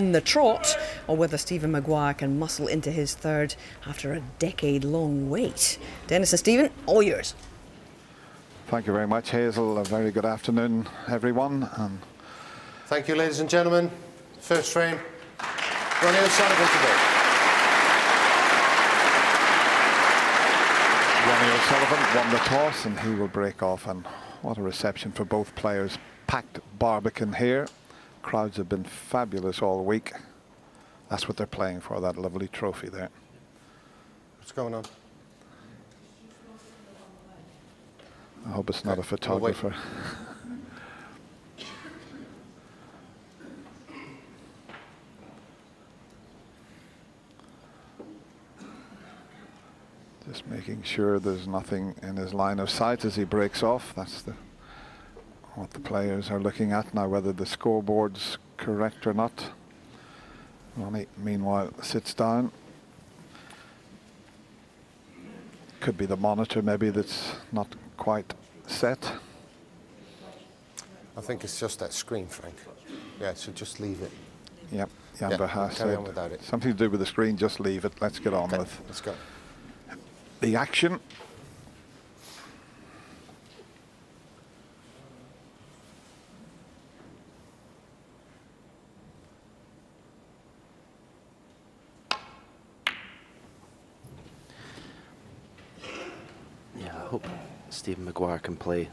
on the trot, or whether Stephen Maguire can muscle into his third after a decade-long wait. Dennis and Stephen, all yours. Thank you very much, Hazel. A very good afternoon, everyone. Thank you, ladies and gentlemen. First frame, Ronnie O'Sullivan today. Ronnie O'Sullivan won the toss and he will break off, and what a reception for both players. Packed Barbican here. Crowds have been fabulous all week. That's what they're playing for, that lovely trophy there. What's going on? I hope it's not a photographer. Just making sure there's nothing in his line of sight as he breaks off. That's what the players are looking at now, whether the scoreboard's correct or not. Ronnie, meanwhile, sits down. Could be the monitor maybe that's not quite set. I think it's just that screen, Frank. Yeah, so just leave it. Yep, Jan has carry said on without it. something to do with the screen, just leave it. Let's get on with Let's go. the action. Yeah, I hope Stephen Maguire can play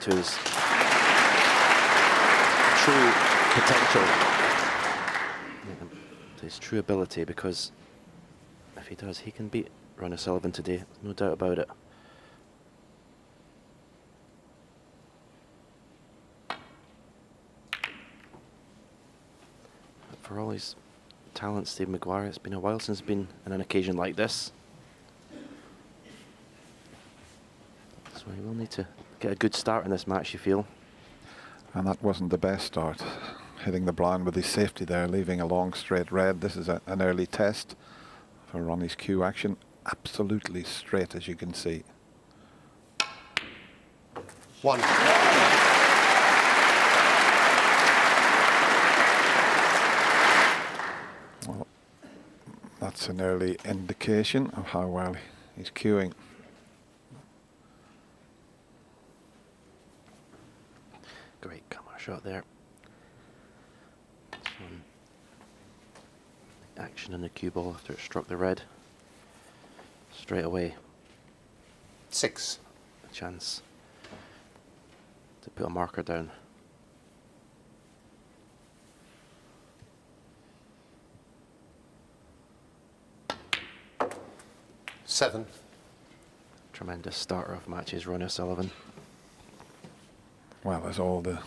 to his true potential, to his true ability, because if he does, he can beat Ronnie Sullivan today, no doubt about it. But for all his talent, Stephen Maguire, it's been a while since he's been on an occasion like this. So he will need to get a good start in this match, you feel. And that wasn't the best start. Hitting the blind with his safety there, leaving a long straight red. This is an early test for Ronnie's cue action. Absolutely straight, as you can see. One. Well, that's an early indication of how well he's cueing. Great camera shot there. Some action in the cue ball after it struck the red. Straight away. 6. A chance to put a marker down. Seven. Tremendous starter of matches, Ronnie Sullivan. Well, as all the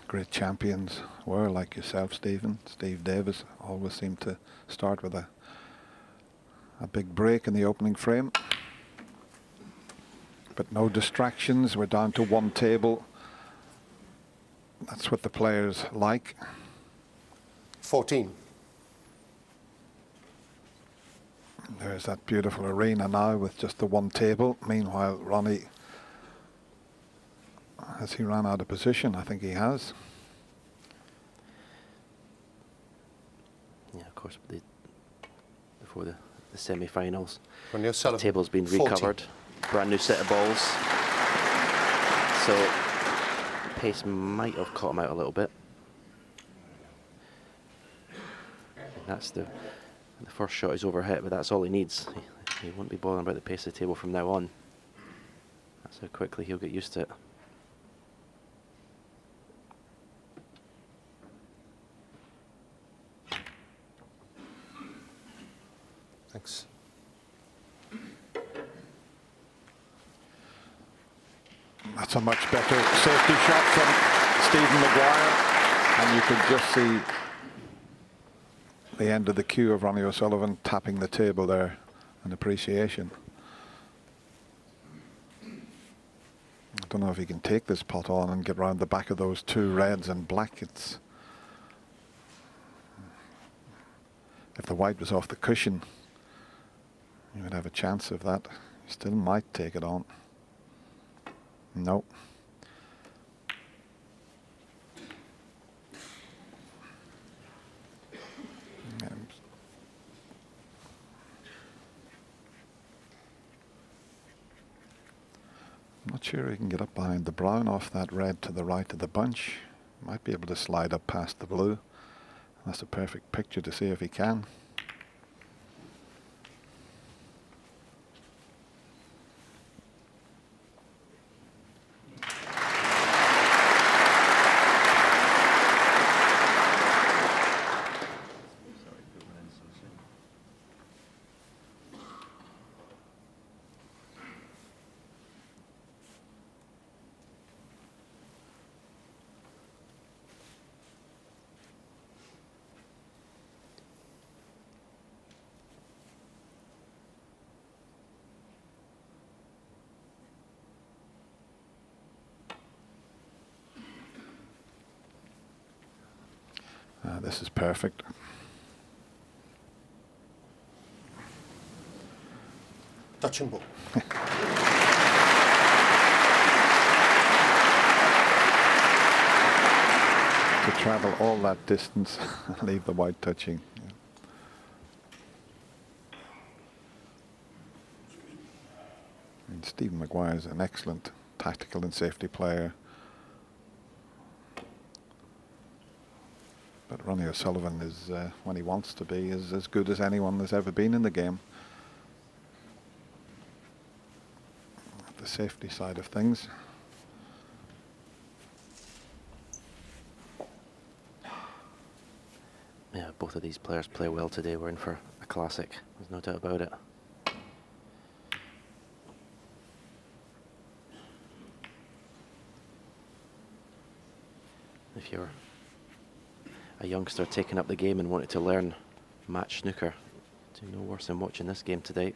great champions were, like yourself, Stephen. Steve Davis always seemed to start with a big break in the opening frame. But no distractions. We're down to one table. That's what the players like. 14. There's that beautiful arena now with just the one table. Meanwhile, Ronnie, has he ran out of position? I think he has. Yeah, of course, before the semi-finals, Ronnie O'Sullivan. the table's been 14. recovered. Brand new set of balls. So the pace might have caught him out a little bit. That's the first shot is overhit, but that's all he needs. He won't be bothering about the pace of the table from now on. That's how quickly he'll get used to it. Thanks. That's a much better safety shot from Stephen Maguire, and you could just see the end of the cue of Ronnie O'Sullivan tapping the table there in appreciation. I don't know if he can take this pot on and get round the back of those two reds and black. It's if the white was off the cushion, you would have a chance of that. You still might take it on. No. Not sure he can get up behind the brown off that red to the right of the bunch. Might be able to slide up past the blue. That's a perfect picture to see if he can. This is perfect. Touch and ball. To travel all that distance and leave the white touching. Yeah. And Stephen Maguire is an excellent tactical and safety player. But Ronnie O'Sullivan is, when he wants to be, is as good as anyone that's ever been in the game. The safety side of things. Yeah, both of these players play well today. We're in for a classic. There's no doubt about it. If you're a youngster taking up the game and wanting to learn match snooker, do no worse than watching this game today.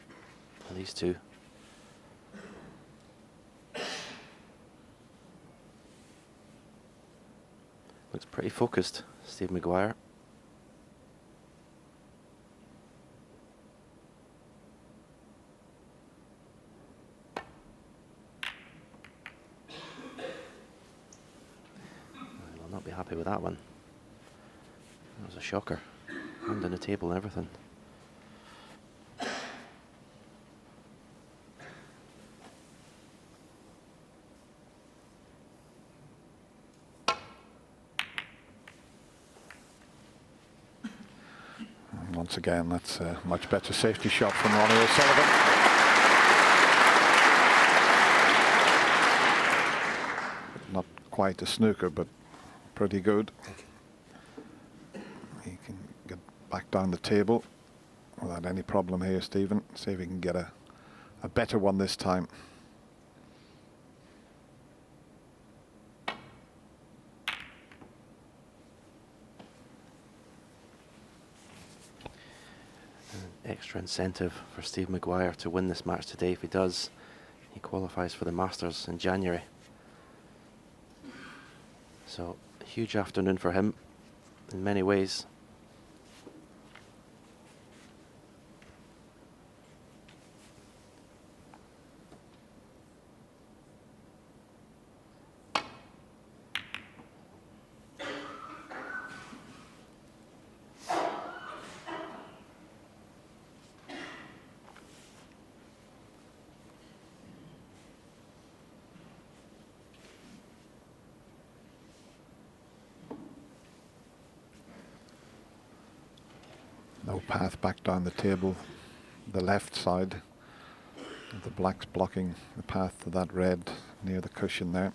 These two. Looks pretty focused, Steve Maguire. I'll not be happy with that one. That was a shocker. Hand on the table and everything. And once again, that's a much better safety shot from Ronnie O'Sullivan. Not quite a snooker, but pretty good. He can get back down the table without any problem here, Stephen. See if he can get a better one this time. Extra incentive for Steve Maguire to win this match today. If he does, he qualifies for the Masters in January. So, a huge afternoon for him in many ways. No path back down the table, the left side. The black's blocking the path to that red near the cushion there.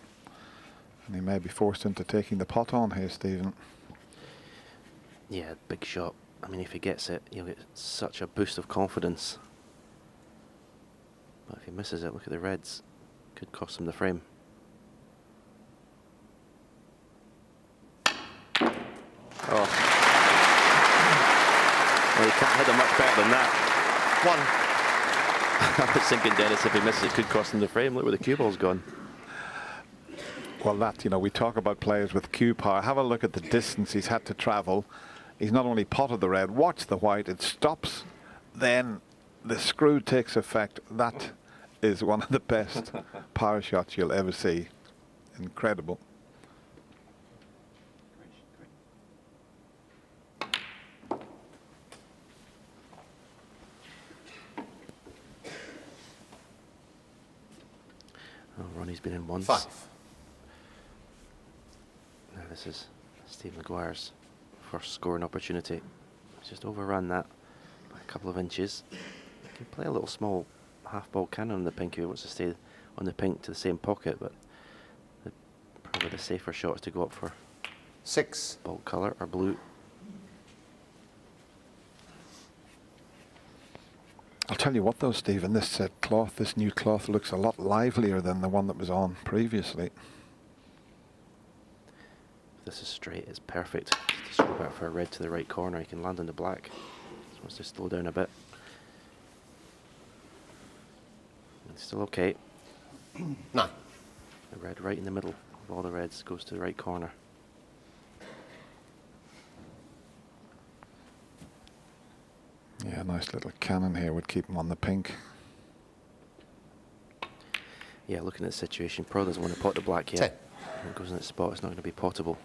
And he may be forced into taking the pot on here, Stephen. Yeah, big shot. I mean, if he gets it, he'll get such a boost of confidence. But if he misses it, look at the reds. Could cost him the frame. Oh. Well, you can't hit him much better than that. One. I was thinking, Dennis, if he misses it, could cost him the frame. Look where the cue ball's gone. Well, that, you know, we talk about players with cue power. Have a look at the distance he's had to travel. He's not only potted the red, watch the white, it stops. Then the screw takes effect. That is one of the best power shots you'll ever see. Incredible. Oh, Ronnie He's been in once. 5. Now this is Steve Maguire's first scoring opportunity. He's just overrun that by a couple of inches. He can play a little small half-ball cannon on the pink if he wants to stay on the pink to the same pocket, but probably the safer shot is to go up for 6. bulk colour or blue. I'll tell you what though, Stephen, this new cloth looks a lot livelier than the one that was on previously. If this is straight, it's perfect. Just to scope out for a red to the right corner, he can land on the black. Just wants to slow down a bit. It's still okay. 9. The red right in the middle of all the reds goes to the right corner. Yeah, nice little cannon here would keep him on the pink. Yeah, looking at the situation, Pro doesn't want to pot the black yet. 10. When it goes in that spot, it's not going to be pottable.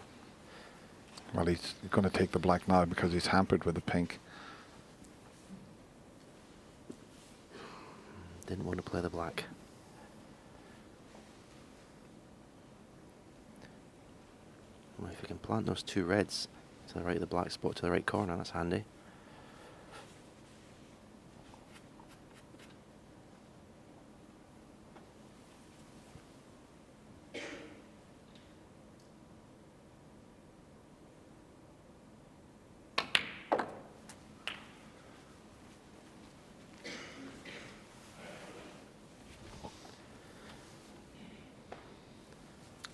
Well, he's going to take the black now because he's hampered with the pink. Didn't want to play the black. Well, if you can plant those 2 reds to the right of the black spot to the right corner, that's handy.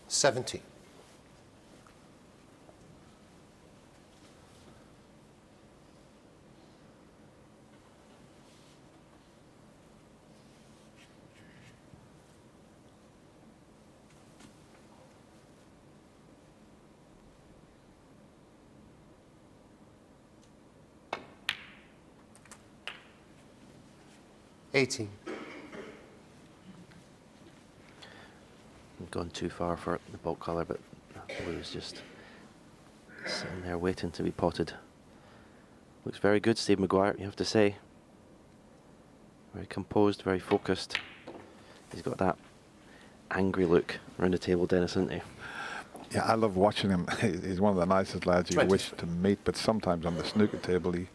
$70. $18. Gone too far for the bulk colour, but blue is just sitting there waiting to be potted. Looks very good, Steve Maguire, you have to say. Very composed, very focused. He's got that angry look around the table, Dennis, isn't he? Yeah, I love watching him. He's one of the nicest lads you 20. wish to meet, but sometimes on the snooker table he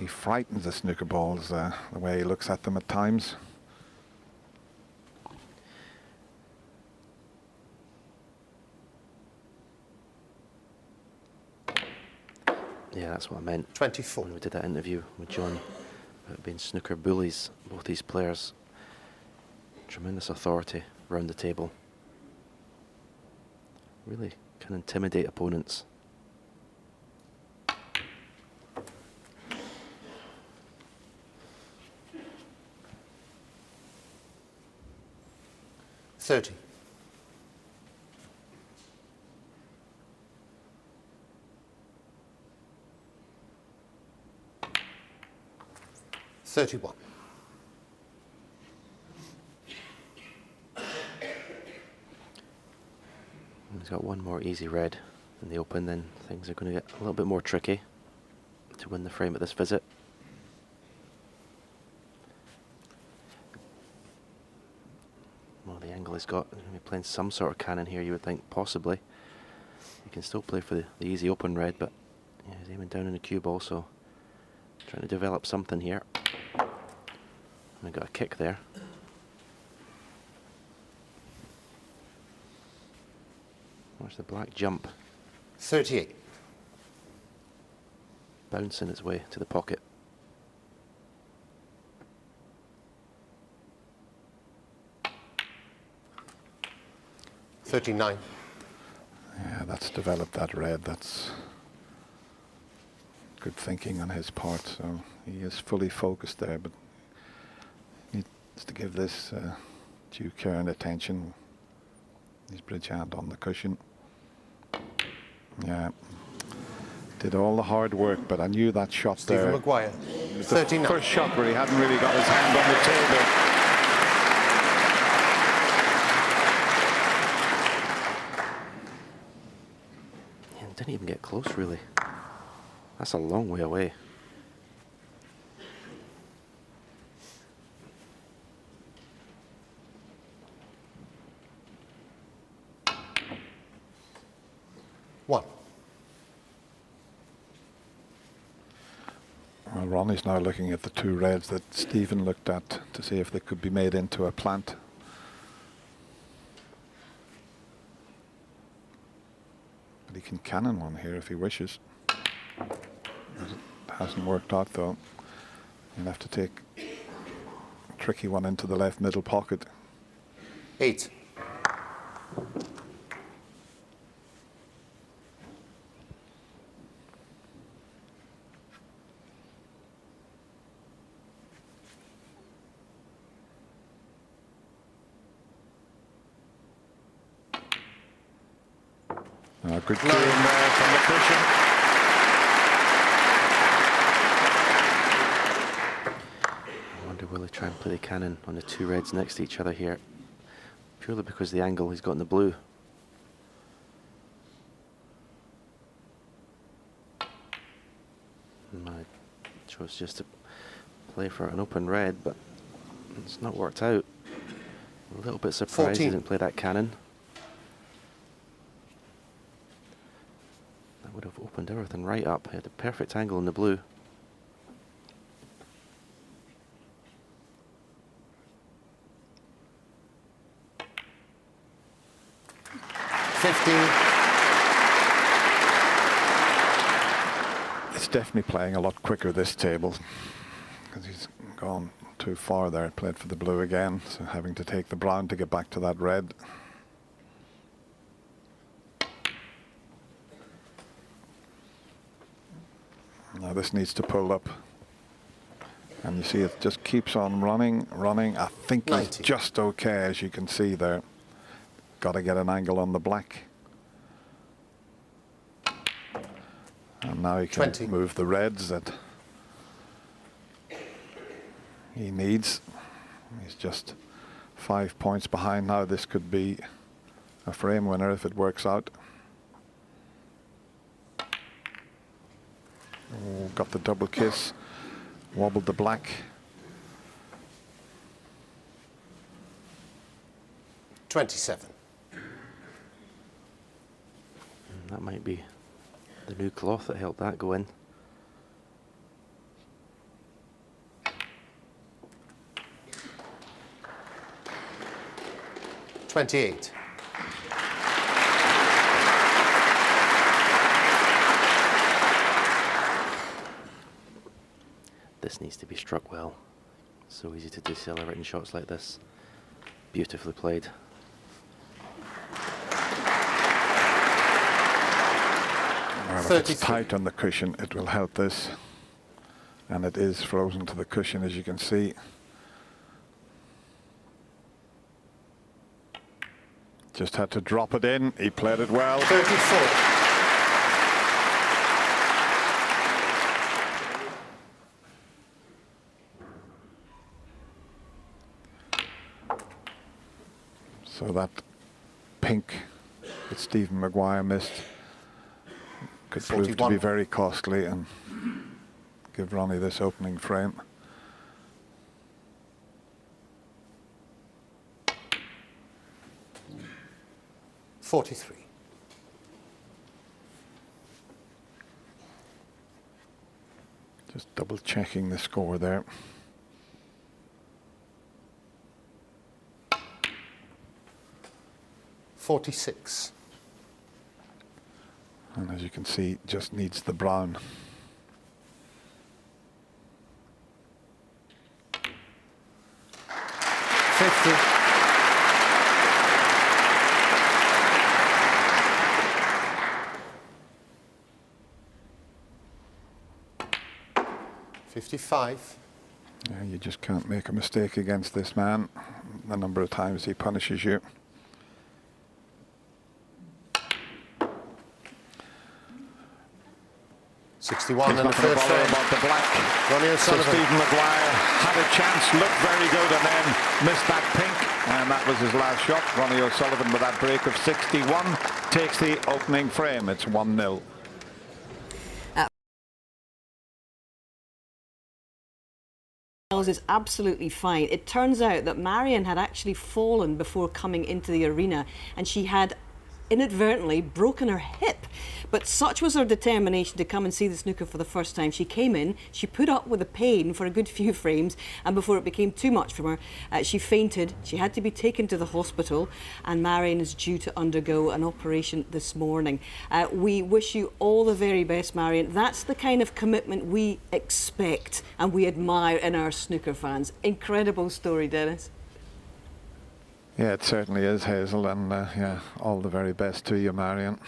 frightens the snooker balls the way he looks at them at times. Yeah, that's what I meant 24. when we did that interview with John about being snooker bullies. Both these players, tremendous authority around the table. Really can intimidate opponents. $30. $31. He's got one more easy red in the open, then things are going to get a little bit more tricky to win the frame at this visit. Well, the angle he's got, he's playing some sort of cannon here, you would think, possibly. He can still play for the easy open red, but yeah, he's aiming down in the cue ball, so trying to develop something here. And got a kick there. Watch the black jump. 38. Bouncing its way to the pocket. $39. Yeah, that's developed that red. That's good thinking on his part. So he is fully focused there, but needs to give this due care and attention. His bridge hand on the cushion. Yeah, did all the hard work, but I knew that shot Stephen there. Maguire. It was the 39. first shot where he hadn't really got his hand on the table. Yeah, didn't even get close, really. That's a long way away. Well, Ronnie's now looking at the 2 reds that Stephen looked at to see if they could be made into a plant. But he can cannon one here if he wishes. It hasn't worked out though. He'll have to take a tricky one into the left middle pocket. 8. Good game there from the cushion. I wonder will he try and play the cannon on the 2 reds next to each other here, purely because the angle he's got in the blue. And I chose just to play for an open red, but it's not worked out. A little bit surprised 14. he didn't play that cannon. Would have opened everything right up. He had a perfect angle in the blue. It's definitely playing a lot quicker this table because he's gone too far there. Played for the blue again, so having to take the brown to get back to that red. Now this needs to pull up, and you see it just keeps on running. I think 90. he's just okay, as you can see there. Got to get an angle on the black. And now he can 20. move the reds that he needs. He's just 5 points behind now. This could be a frame winner if it works out. Oh, got the double kiss, wobbled the black. 27. That might be the new cloth that helped that go in. $28. This needs to be struck well. So easy to decelerate in shots like this. Beautifully played. Well, if it's tight on the cushion, it will help this. And it is frozen to the cushion, as you can see. Just had to drop it in. He played it well. 34. So that pink that Stephen Maguire missed could prove to 41. be very costly and give Ronnie this opening frame. $43. Just double checking the score there. $46. And as you can see, just needs the brown. $50. $55. Yeah, you just can't make a mistake against this man. The number of times he punishes you. $61 in the Not gonna first bother frame. about the black. Ronnie So O'Sullivan. Stephen Maguire had a chance, looked very good, and then missed that pink, and that was his last shot. Ronnie O'Sullivan, with that break of 61, takes the opening frame. It's 1-0. Is absolutely fine. It turns out that Marion had actually fallen before coming into the arena, and she had inadvertently broken her hip. But such was her determination to come and see the snooker for the first time. She came in, she put up with the pain for a good few frames, and before it became too much for her, she fainted. She had to be taken to the hospital, and Marion is due to undergo an operation this morning. We wish you all the very best, Marion. That's the kind of commitment we expect and we admire in our snooker fans. Incredible story, Dennis. Yeah, it certainly is, Hazel, and yeah, all the very best to you, Marion.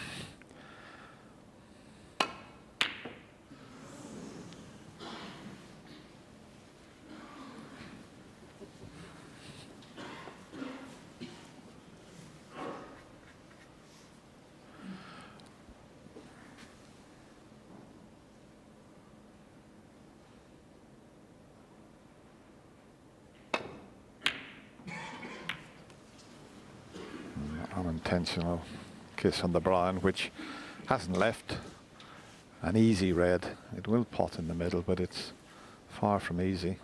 Unintentional kiss on the brown, which hasn't left an easy red. It will pot in the middle, but it's far from easy.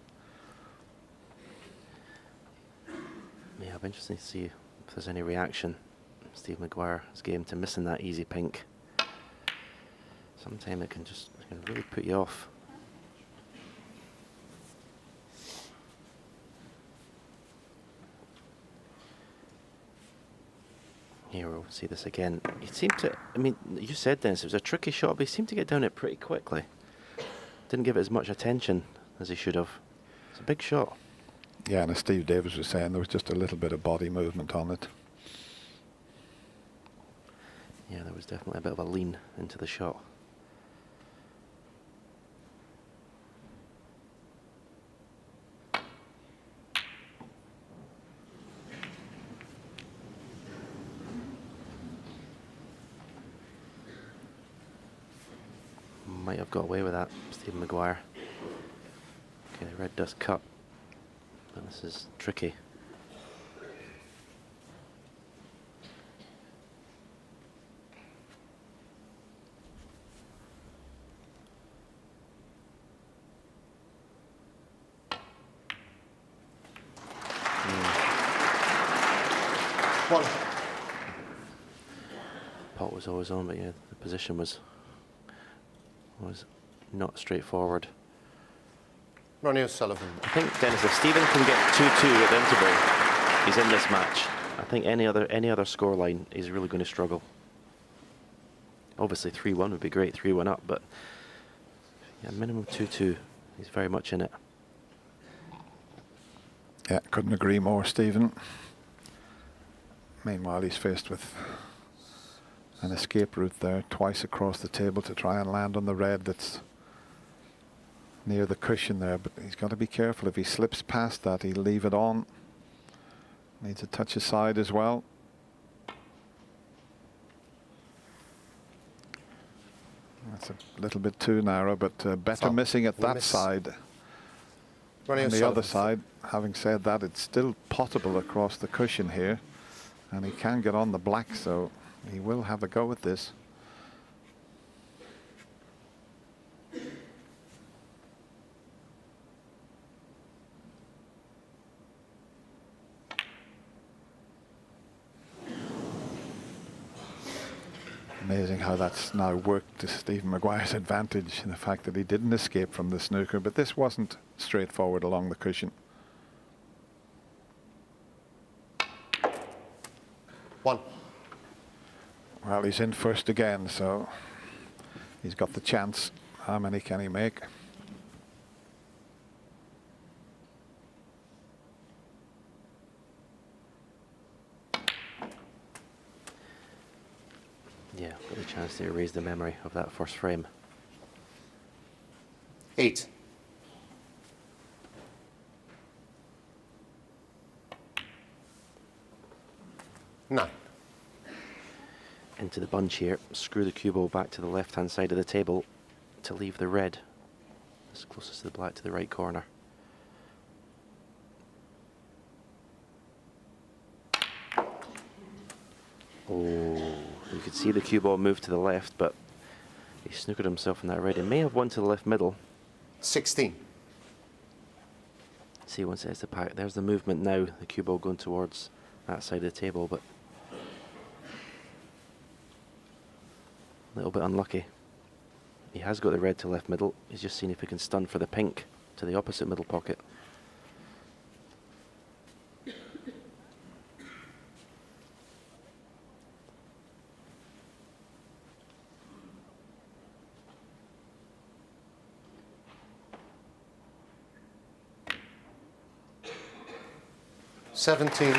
Yeah, it'll be interesting to see if there's any reaction Steve Maguire's game to missing that easy pink. Sometimes it can really put you off. Here we'll see this again. He seemed to, I mean, you said, Dennis, it was a tricky shot, but he seemed to get down it pretty quickly. Didn't give it as much attention as he should have. It's a big shot. Yeah, and as Steve Davis was saying, there was just a little bit of body movement on it. Yeah, there was definitely a bit of a lean into the shot. Might have got away with that, Stephen Maguire. Okay, the red does cut, but this is tricky. One. Pot was always on, but yeah, the position was not straightforward. Ronnie O'Sullivan. I think, Dennis, if Stephen can get 2-2 at the interval, he's in this match. I think any other scoreline, he's really going to struggle. Obviously 3-1 would be great, 3-1 up, but yeah, minimum 2-2. He's very much in it. Yeah, couldn't agree more, Stephen. Meanwhile, he's faced with an escape route there, twice across the table to try and land on the red that's near the cushion there, but he's got to be careful. If he slips past that, he'll leave it on. Needs a touch aside as well. That's a little bit too narrow, but better missing at that side. On the other side, having said that, it's still potable across the cushion here, and he can get on the black, so he will have a go at this. Amazing how that's now worked to Stephen Maguire's advantage, in the fact that he didn't escape from the snooker, but this wasn't straightforward along the cushion. One. Well, he's in first again, so he's got the chance. How many can he make? Yeah, got the chance to erase the memory of that first frame. 8. Nine. Into the bunch here, screw the cue ball back to the left-hand side of the table to leave the red as closest to the black to the right corner. Oh, you could see the cue ball move to the left, but he snookered himself in that red. He may have won to the left middle. 16. See, once it hits the pack, there's the movement now, the cue ball going towards that side of the table, but A little bit unlucky. He has got the red to left middle. He's just seeing if he can stun for the pink to the opposite middle pocket. $17.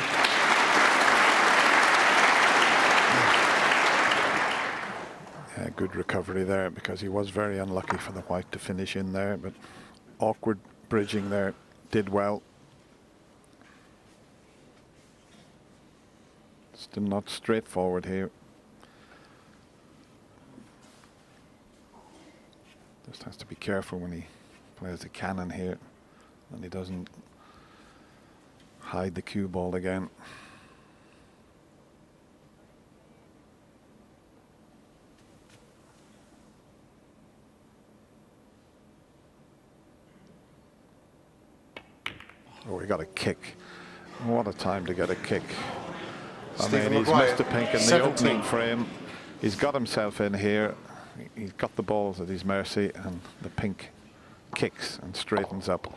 Yeah, good recovery there, because he was very unlucky for the white to finish in there, but awkward bridging there, did well. Still not straightforward here. Just has to be careful when he plays the cannon here, and he doesn't hide the cue ball again. Oh, he got a kick. What a time to get a kick. I mean, he's missed a pink in the opening frame. He's got himself in here. He's got the balls at his mercy, and the pink kicks and straightens up.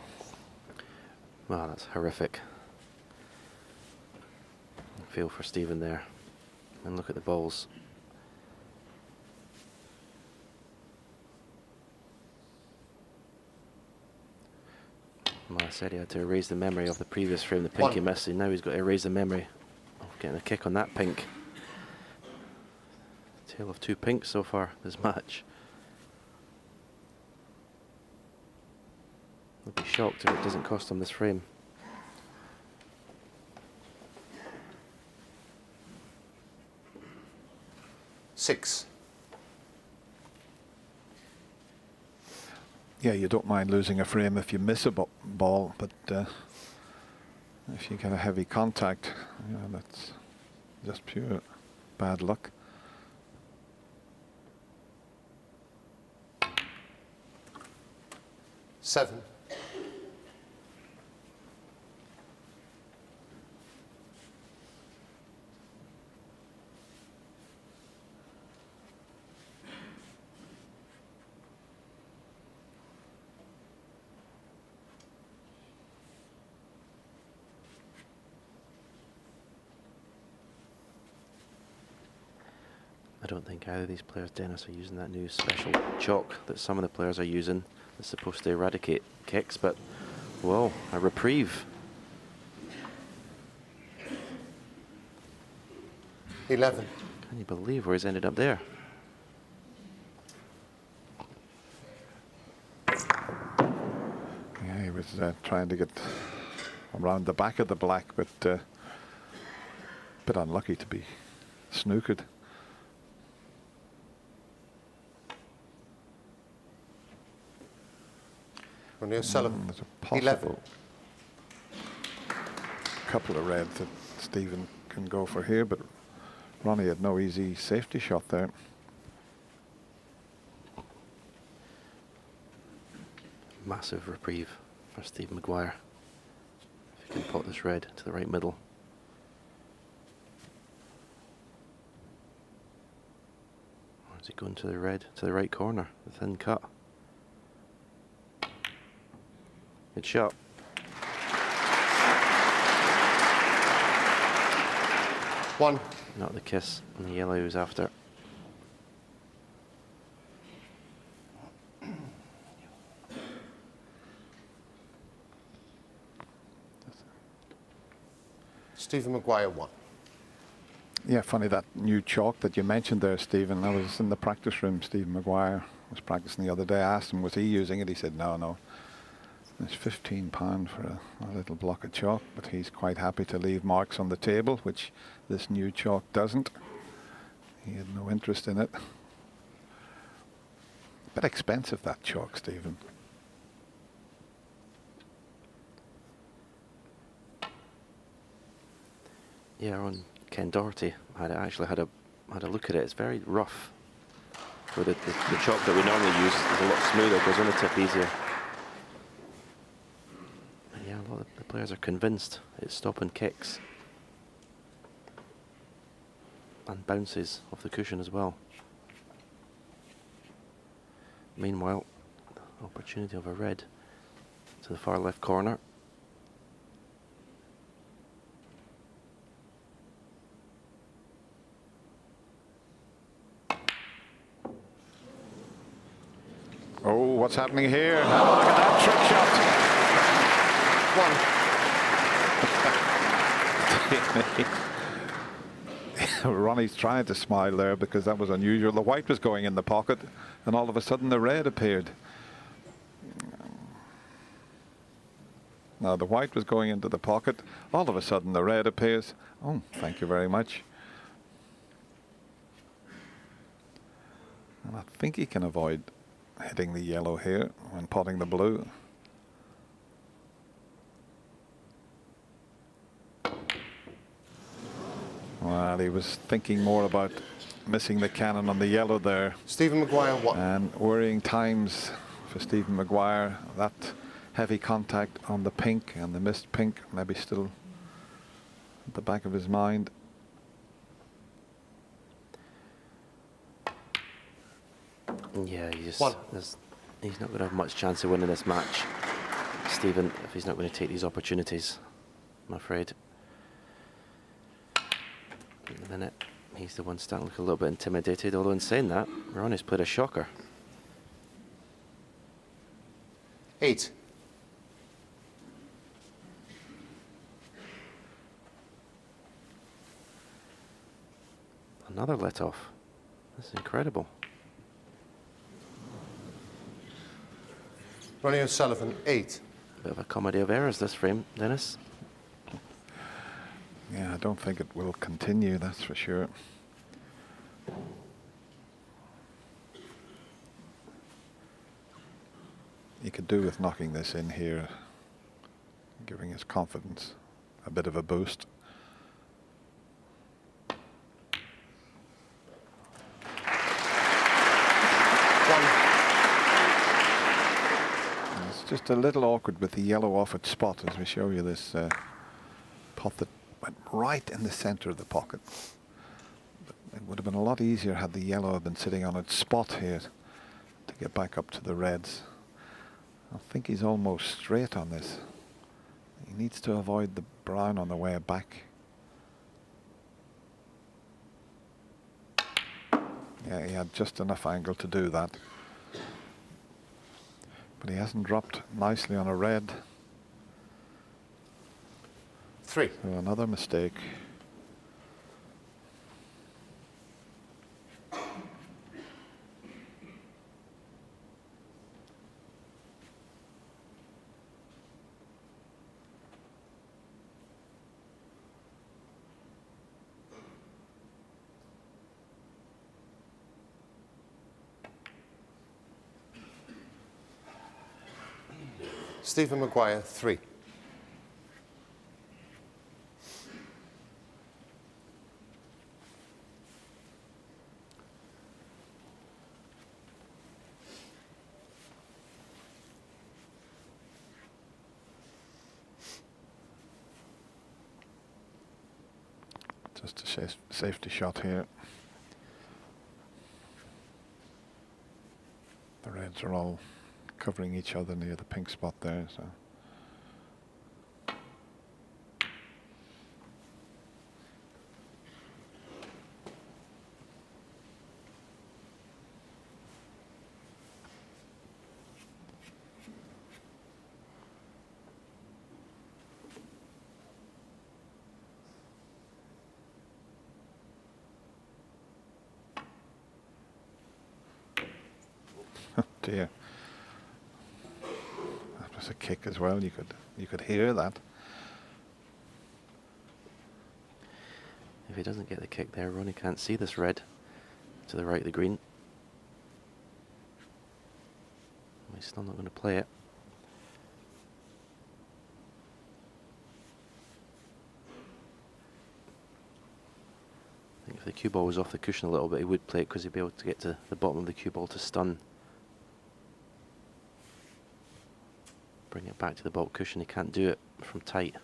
Wow, that's horrific. I feel for Stephen there. And look at the balls. Well, I said he had to erase the memory of the previous frame, the pink he missed, and now he's got to erase the memory of getting a kick on that pink. Tale of two pinks so far this match. I'll be shocked if it doesn't cost him this frame. $6. Yeah, you don't mind losing a frame if you miss a ball, but if you get a heavy contact, yeah, that's just pure bad luck. $7. I don't think either of these players, Dennis, are using that new special chalk that some of the players are using. It's supposed to eradicate kicks, but whoa, a reprieve. 11. Can you believe where he's ended up there? Yeah, he was trying to get around the back of the black, but a bit unlucky to be snookered. Sullivan. There's a possible couple of reds that Stephen can go for here, but Ronnie had no easy safety shot there. Massive reprieve for Steve Maguire. If he can pot this red to the right middle. Or is he going to the red, to the right corner, the thin cut? Good shot. One. Not the kiss on the yellow he was after. Stephen Maguire 1. Yeah, funny that new chalk that you mentioned there, Stephen. I was in the practice room. Stephen Maguire was practicing the other day. I asked him, was he using it? He said, no. It's £15 for a little block of chalk, but he's quite happy to leave marks on the table, which this new chalk doesn't. He had no interest in it. Bit expensive, that chalk, Stephen. Yeah, on Ken Doherty, actually had a look at it. It's very rough. With the chalk that we normally use is a lot smoother, goes on the tip easier. And yeah, a lot of the players are convinced it's stopping kicks and bounces off the cushion as well. Meanwhile, opportunity of a red to the far left corner. Oh, what's happening here? Oh, look at that trick shot. Ronnie's trying to smile there because that was unusual. The white was going in the pocket and all of a sudden the red appeared. Now the white was going into the pocket. All of a sudden the red appears. Oh, thank you very much. And I think he can avoid hitting the yellow here when potting the blue. Well, he was thinking more about missing the cannon on the yellow there. Stephen Maguire, what? And worrying times for Stephen Maguire. That heavy contact on the pink and the missed pink maybe still at the back of his mind. Yeah, he's not going to have much chance of winning this match, Stephen, if he's not going to take these opportunities, I'm afraid. In a minute, he's the one starting to look a little bit intimidated, although in saying that, Ronnie's played a shocker. 8. Another let off. That's incredible. Ronnie O'Sullivan, 8. A bit of a comedy of errors this frame, Dennis. Yeah, I don't think it will continue, that's for sure. He could do with knocking this in here, giving his confidence a bit of a boost. It's just a little awkward with the yellow off its spot as we show you this pot that went right in the center of the pocket. But it would have been a lot easier had the yellow been sitting on its spot here to get back up to the reds. I think he's almost straight on this. He needs to avoid the brown on the way back. Yeah, he had just enough angle to do that. But he hasn't dropped nicely on a red. 3. So another mistake. Stephen Maguire, 3. Just a safety shot here. The reds are all covering each other near the pink spot there, so. Dear. That was a kick as well. You could hear that. If he doesn't get the kick there, Ronnie can't see this red to the right of the green. He's still not going to play it. I think if the cue ball was off the cushion a little bit, he would play it because he'd be able to get to the bottom of the cue ball to stun. Bring it back to the baulk cushion. He can't do it from tight.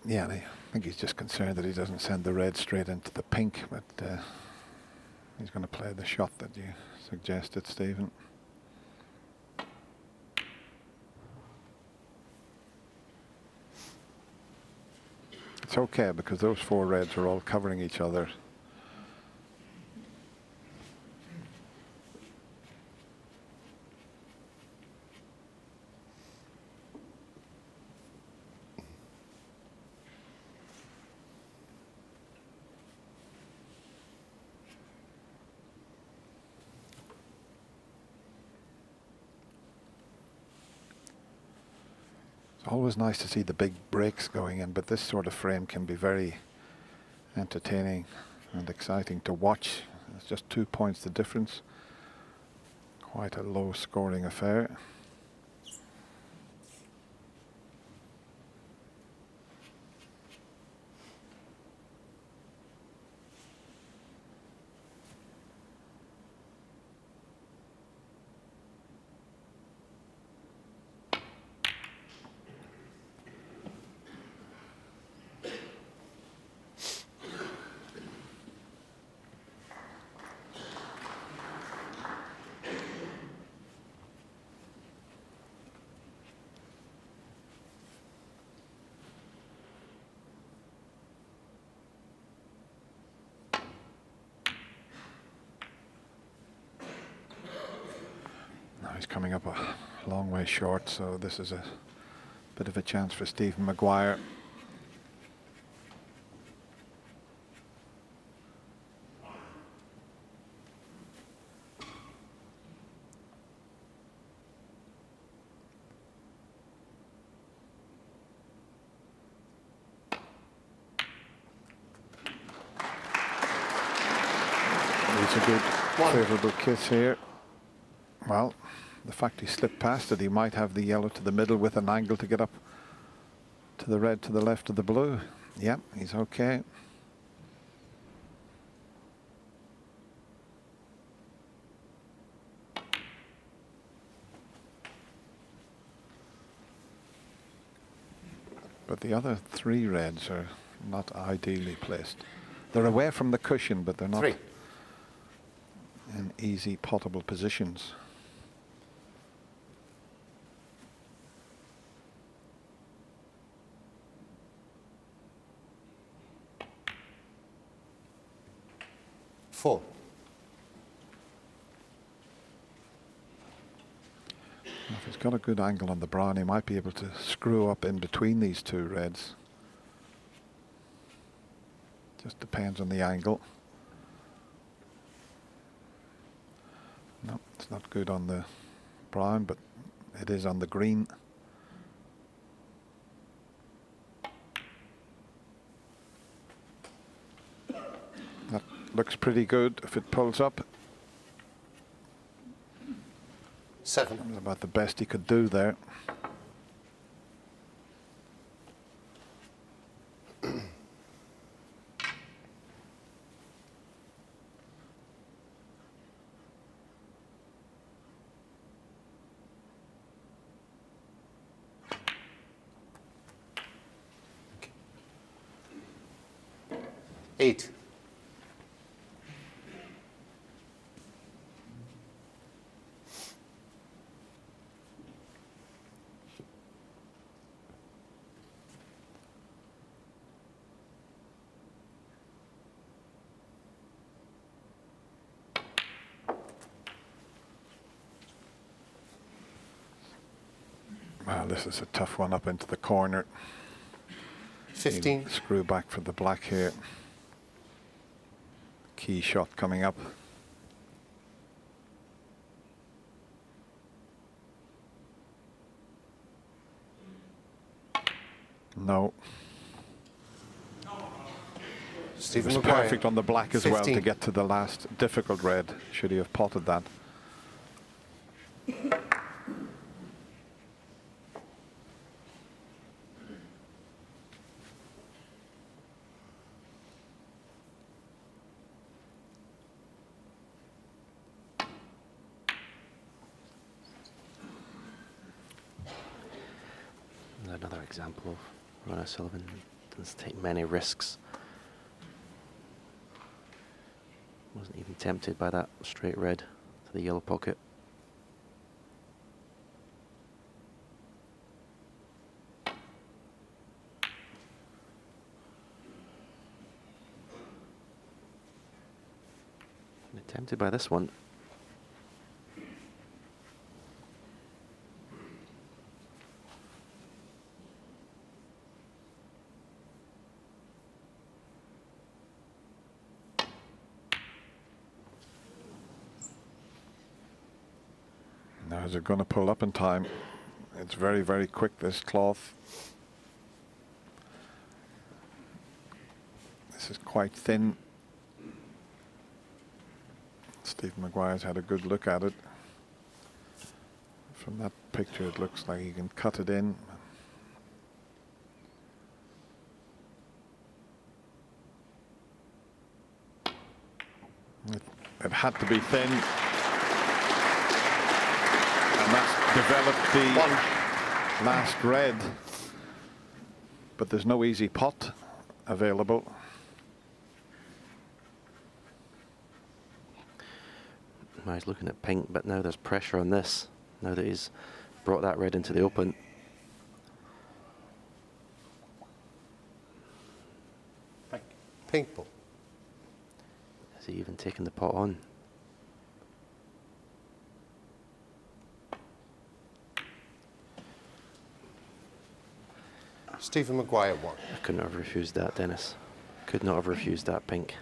Yeah, I think he's just concerned that he doesn't send the red straight into the pink, but he's going to play the shot that you suggested, Stephen. It's okay because those 4 reds are all covering each other. Always nice to see the big breaks going in, but this sort of frame can be very entertaining and exciting to watch. It's just 2 points the difference. Quite a low scoring affair. He's coming up a long way short, so this is a bit of a chance for Stephen Maguire. It's a good, favourable kiss here. Well, the fact he slipped past it, he might have the yellow to the middle with an angle to get up to the red to the left of the blue. Yep, he's okay. But the other 3 reds are not ideally placed. They're away from the cushion, but they're not in easy potable positions. Four. If he's got a good angle on the brown, he might be able to screw up in between these 2 reds. Just depends on the angle. No, it's not good on the brown, but it is on the green. That looks pretty good if it pulls up. 7. That was about the best he could do there. Eight. Well, this is a tough one up into the corner. 15. He'll screw back for the black here. Key shot coming up. No. It was perfect on the black as 15. well to get to the last difficult red, should he have potted that. Another example of Sullivan Doesn't take many risks. Wasn't even tempted by that straight red to the yellow pocket. And tempted by this one. Now is it going to pull up in time? It's very, very quick, this cloth. This is quite thin. Stephen Maguire's had a good look at it. From that picture it looks like he can cut it in. It had to be thin. And that's developed the last red. But there's no easy pot available. Well, he's looking at pink, but now there's pressure on this. Now that he's brought that red into the open. Pink ball. Has he even taken the pot on? Stephen Maguire won. I couldn't have refused that, Dennis. Could not have refused that pink.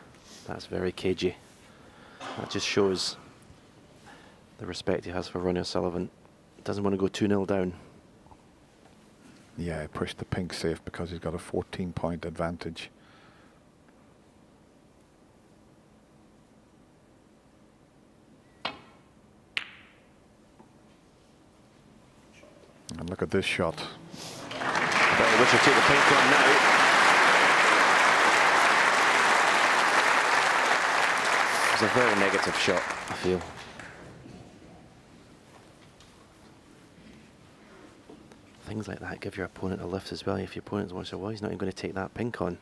That's very cagey. That just shows the respect he has for Ronnie O'Sullivan. Doesn't want to go 2-0 down. Yeah, he pushed the pink safe because he's got a 14-point advantage. And look at this shot. I bet he wish he'd take the pink on now. It's a very negative shot, I feel. Things like that give your opponent a lift as well. If your opponent wants to, well, he's not even going to take that pink on.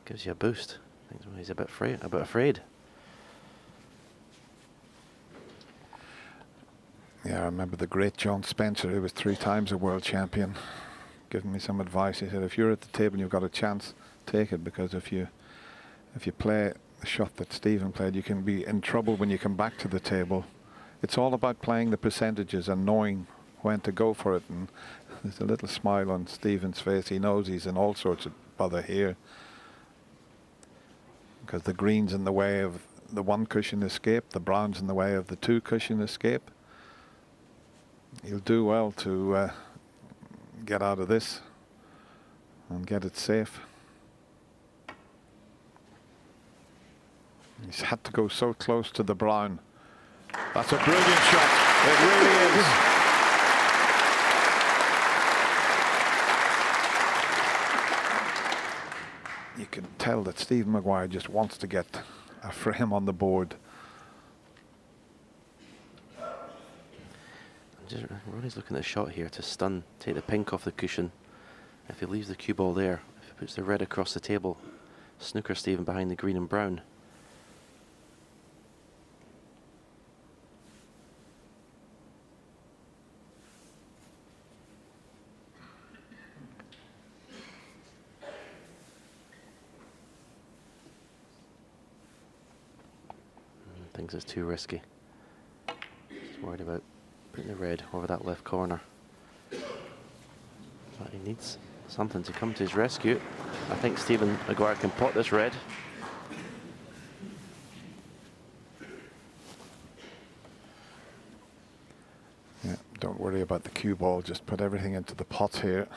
Gives you a boost. Thinks, well, he's a bit afraid. Yeah, I remember the great John Spencer, who was 3 times a world champion, giving me some advice. He said, if you're at the table and you've got a chance, take it, because if you play the shot that Stephen played, you can be in trouble when you come back to the table. It's all about playing the percentages and knowing when to go for it. And there's a little smile on Stephen's face. He knows he's in all sorts of bother here, because the green's in the way of the 1 cushion escape, the brown's in the way of the 2 cushion escape. He'll do well to get out of this and get it safe. He's had to go so close to the brown. That's a brilliant shot. It really is. You can tell that Stephen Maguire just wants to get a frame on the board. Ronnie's looking at a shot here to stun, take the pink off the cushion. If he leaves the cue ball there, if he puts the red across the table, snooker Stephen behind the green and brown. Thinks it's too risky. He's worried about putting the red over that left corner. But he needs something to come to his rescue. I think Stephen Maguire can pot this red. Yeah, don't worry about the cue ball, just put everything into the pot here.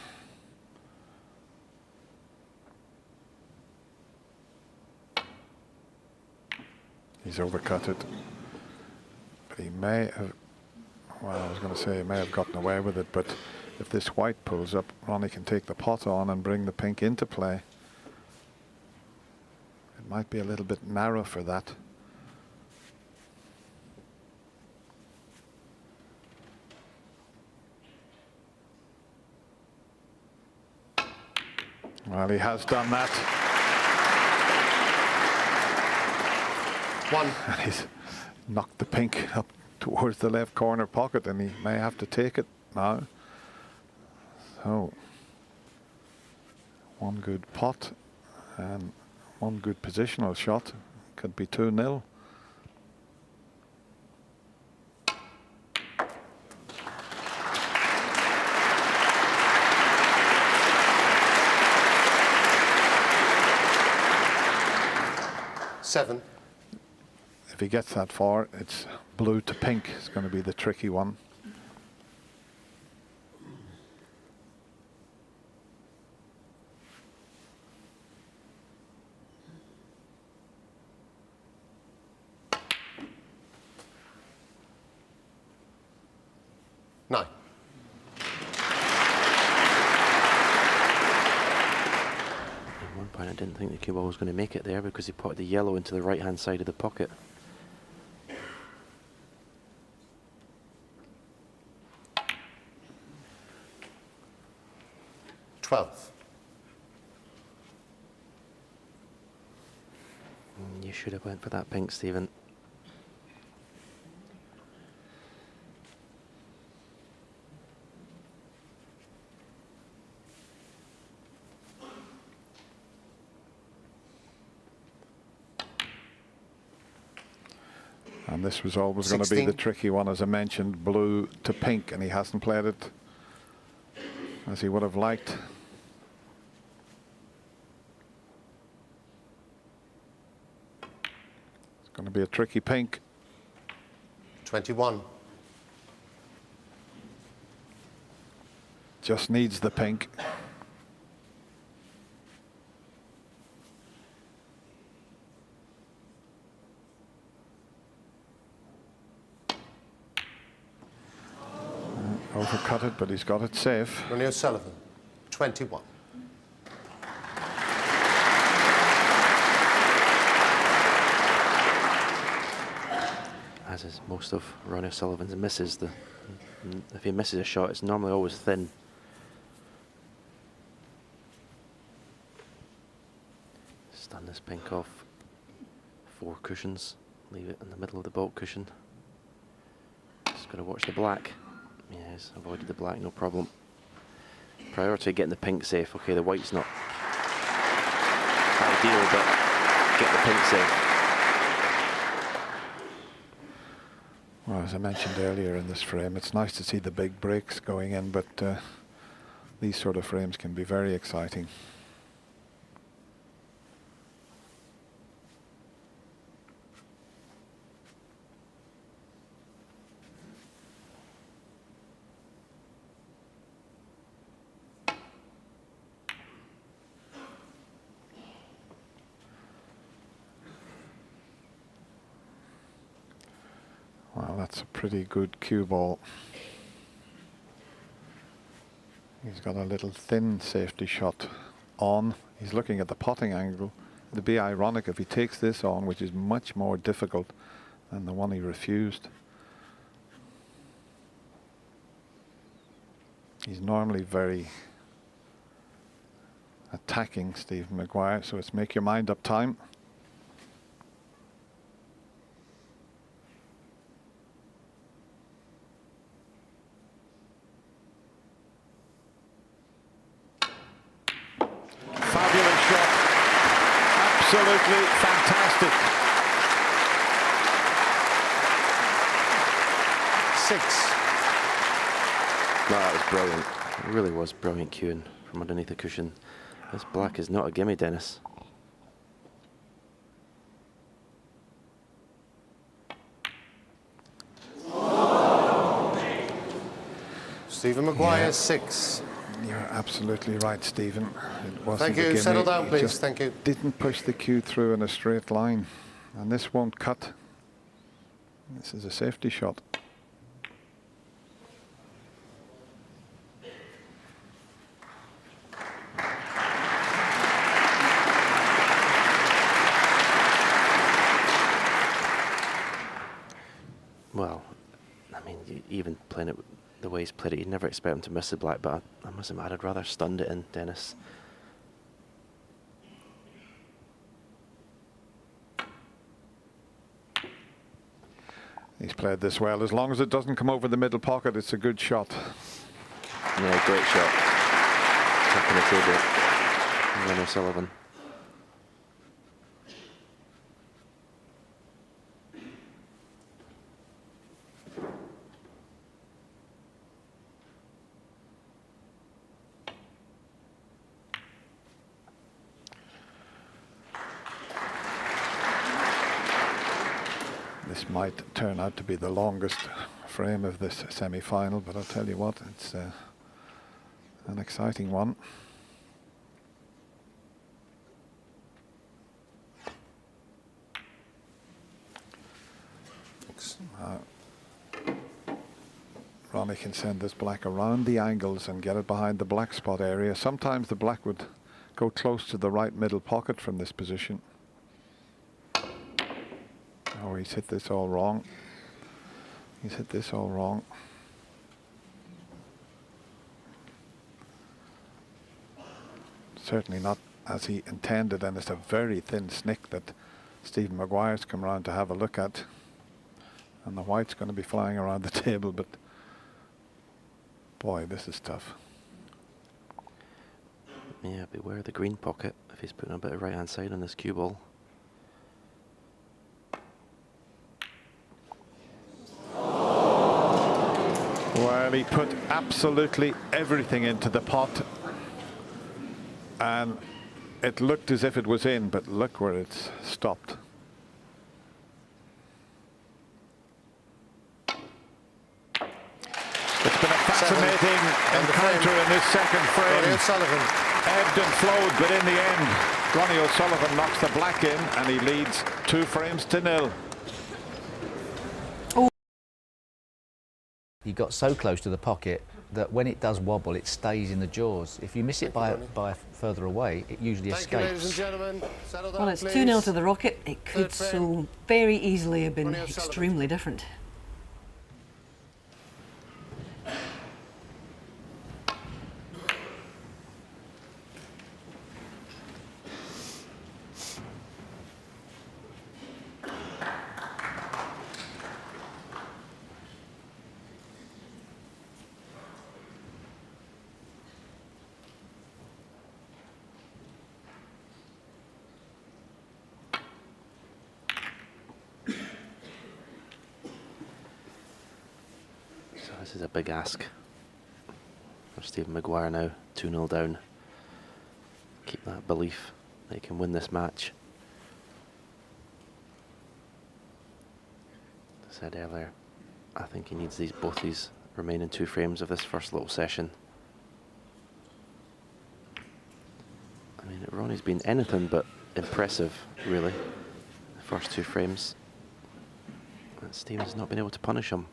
He's overcut it. But he may have, well, I was going to say he may have gotten away with it, but if this white pulls up, Ronnie can take the pot on and bring the pink into play. It might be a little bit narrow for that. Well, he has done that. One. And he's knocked the pink up towards the left corner pocket, and he may have to take it now. So, one good pot and one good positional shot. Could be 2-0. Seven. If he gets that far, it's blue to pink. It's going to be the tricky one. Nine. At one point I didn't think the cue ball was going to make it there because he put the yellow into the right hand side of the pocket. You should have went for that pink, Stephen. And this was always going to be the tricky one, as I mentioned, blue to pink, and he hasn't played it as he would have liked. It's going to be a tricky pink. 21. Just needs the pink. Overcut it, but he's got it safe. Ronnie Sullivan, 21. As is most of Ronnie Sullivan's misses, if he misses a shot, it's normally always thin. Stun this pink off 4 cushions, leave it in the middle of the baulk cushion. Just got to watch the black. Yes, avoided the black, no problem. Priority getting the pink safe. Okay, the white's not ideal, but get the pink safe. Well, as I mentioned earlier in this frame, it's nice to see the big breaks going in, but these sort of frames can be very exciting. Well, that's a pretty good cue ball. He's got a little thin safety shot on. He's looking at the potting angle. It'd be ironic if he takes this on, which is much more difficult than the one he refused. He's normally very attacking, Stephen Maguire, so it's make your mind up time. Absolutely fantastic. 6. No, that was brilliant. It really was brilliant cueing from underneath the cushion. This black is not a gimme, Dennis. Stephen Maguire, 6. You're absolutely right, Stephen. It wasn't Thank a you. gimme. Settle down, He please. just Thank you. didn't push the cue through in a straight line. And this won't cut. This is a safety shot. Well, I mean, even playing it the way he's played it, you'd never expect him to miss the black, but I must admit I'd rather stunned it in, Dennis. He's played this well. As long as it doesn't come over the middle pocket, it's a good shot. Yeah, great shot. Top of the table. Ronnie Sullivan. This might turn out to be the longest frame of this semi-final, but I'll tell you what, it's an exciting one. Ronnie can send this black around the angles and get it behind the black spot area. Sometimes the black would go close to the right middle pocket from this position. Oh, he's hit this all wrong. He's hit this all wrong. Certainly not as he intended, and it's a very thin snick that Stephen Maguire's come around to have a look at. And the white's going to be flying around the table, but boy, this is tough. Yeah, beware the green pocket if he's putting a bit of right hand side on this cue ball. Well, he put absolutely everything into the pot, and it looked as if it was in, but look where it's stopped. It's been a fascinating encounter in this second frame. Ronnie O'Sullivan. Ebbed and flowed, but in the end, Ronnie O'Sullivan knocks the black in, and he leads 2-0. He got so close to the pocket that when it does wobble, it stays in the jaws. If you miss it by further away, it usually Thank you, ladies and escapes. gentlemen. Settle down, Well, it's please. 2-0 to the Rocket. It could Third frame. so very easily have been Ronnie O'Sullivan. extremely different. So this is a big ask for Stephen Maguire now, 2-0 down. Keep that belief that he can win this match. As I said earlier, I think he needs both these remaining 2 frames of this first little session. I mean, Ronnie's been anything but impressive, really, the first 2 frames. And Stephen's not been able to punish him.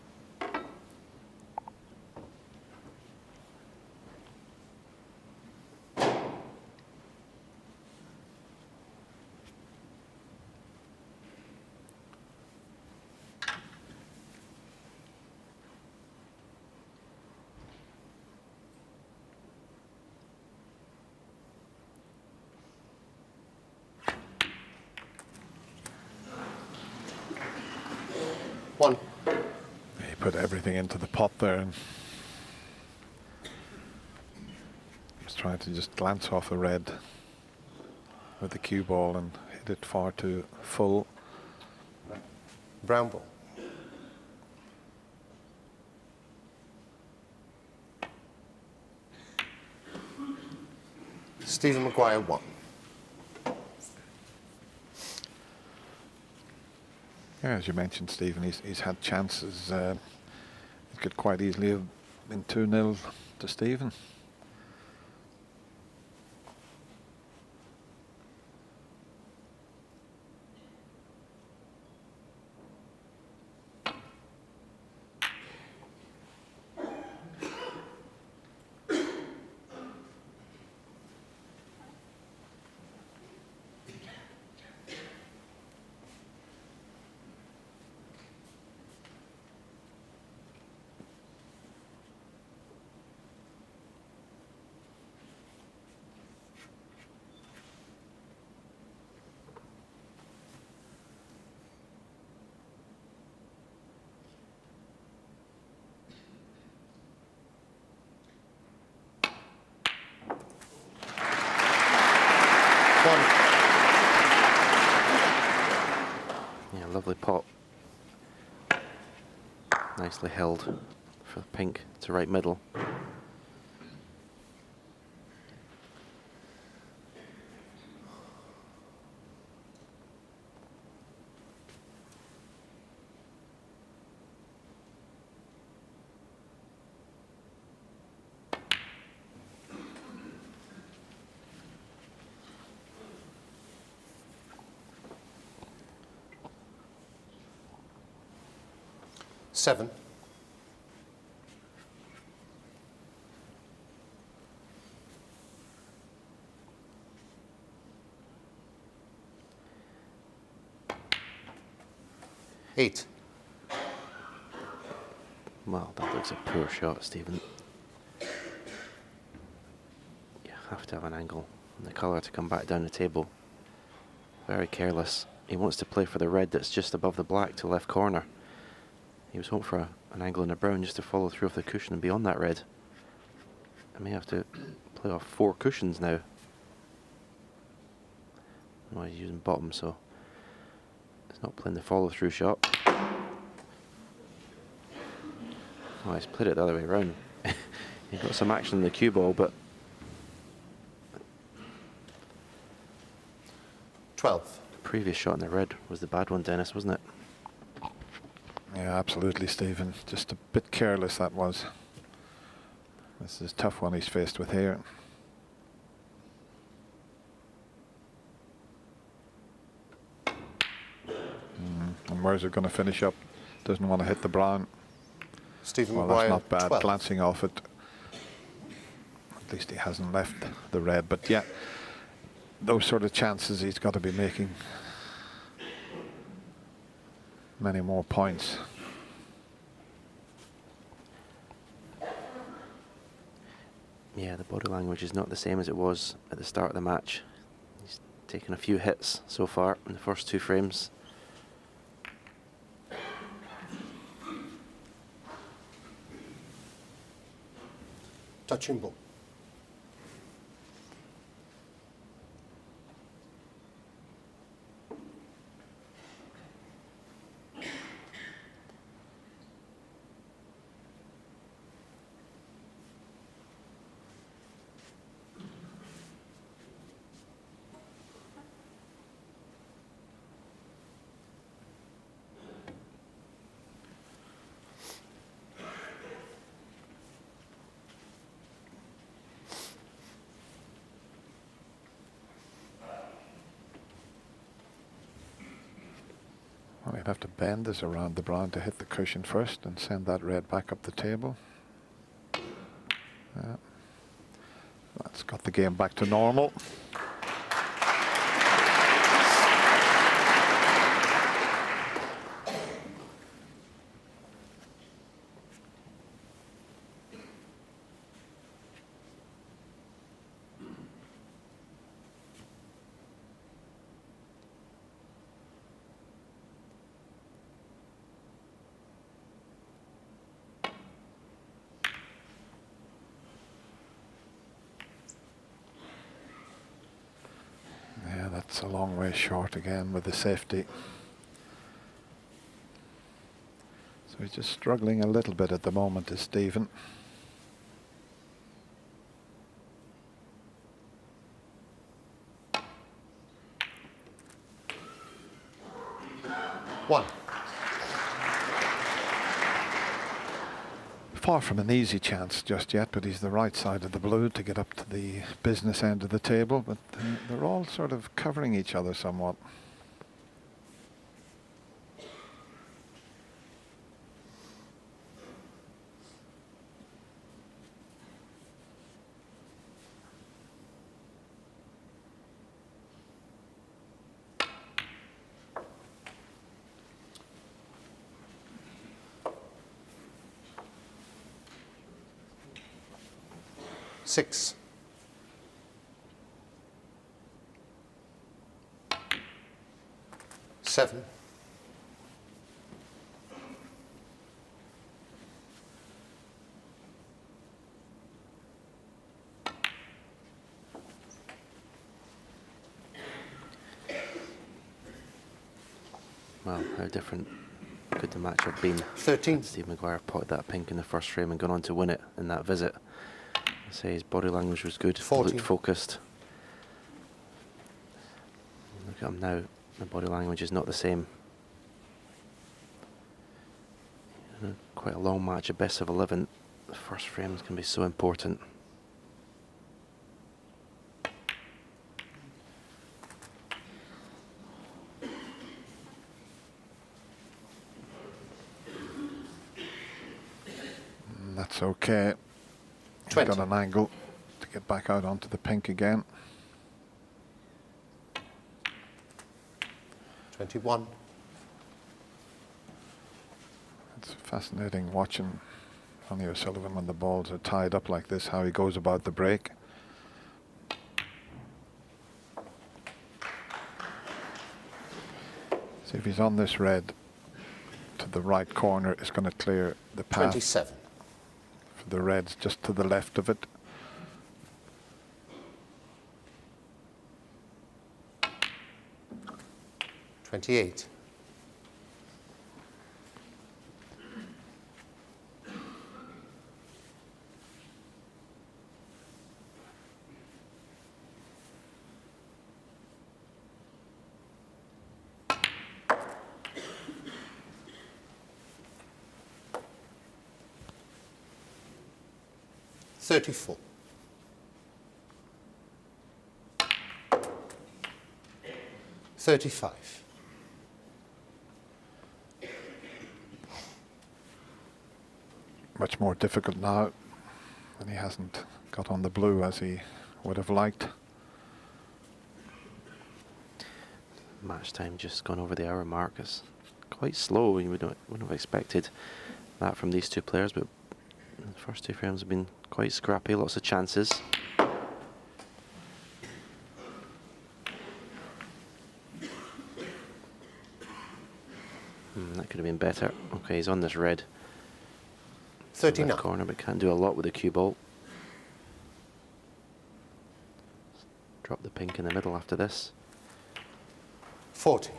One. He put everything into the pot there, and was trying to just glance off the red with the cue ball and hit it far too full. Brown ball. Stephen Maguire, 1. Yeah, as you mentioned, Stephen, he's had chances. It could quite easily have been 2-0 to Stephen. lovely pot. Nicely held for pink to right middle. Seven. Eight. Well, that looks a poor shot, Stephen. You have to have an angle on the colour to come back down the table. Very careless. He wants to play for the red that's just above the black to left corner. He was hoping for an angle in the brown just to follow through off the cushion and beyond that red. I may have to play off 4 cushions now. No, he's using bottom, so he's not playing the follow-through shot. Oh, he's played it the other way around. He got some action in the cue ball, but 12. the previous shot in the red was the bad one, Dennis, wasn't it? Yeah, absolutely, Stephen. Just a bit careless, that was. This is a tough one he's faced with here. And where's it going to finish up? Doesn't want to hit the brown. Stephen Well, Maguire, that's not bad, 12. glancing off it. At least he hasn't left the red. But yeah, those sort of chances he's got to be making many more points. Yeah, the body language is not the same as it was at the start of the match. He's taken a few hits so far in the first 2 frames. Touching ball. Well, you'd have to bend this around the brown to hit the cushion first and send that red back up the table. Yeah. That's got the game back to normal. That's a long way short again with the safety. So he's just struggling a little bit at the moment, is Stephen. One. Far from an easy chance just yet, but he's the right side of the blue to get up to the business end of the table, but they're all sort of covering each other somewhat. Six. Seven. Well, how different could the match have been? 13. Steve Maguire potted that pink in the first frame and gone on to win it in that visit. I say his body language was good, 14. looked focused. Look at him now, the body language is not the same. Quite a long match, a best of 11. The first frames can be so important. That's okay. He's 20. got an angle to get back out onto the pink again. 21. It's fascinating watching Ronnie O'Sullivan when the balls are tied up like this, how he goes about the break. See if he's on this red to the right corner, it's going to clear the path 27. for the reds just to the left of it. $28. $34. $35. Much more difficult now, and he hasn't got on the blue as he would have liked. Match time just gone over the hour mark. It's quite slow. You wouldn't have expected that from these two players, but the first two frames have been quite scrappy, lots of chances. That could have been better. Okay, he's on this red. 39. Left corner, but can't do a lot with the cue ball. Drop the pink in the middle after this. 40.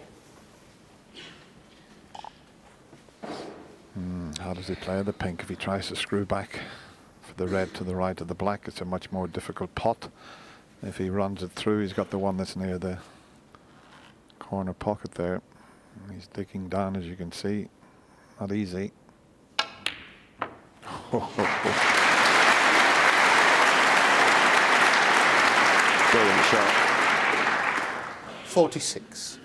How does he play the pink? If he tries to screw back for the red to the right of the black, it's a much more difficult pot. If he runs it through, he's got the one that's near the corner pocket there. He's digging down, as you can see. Not easy. Brilliant shot. 46.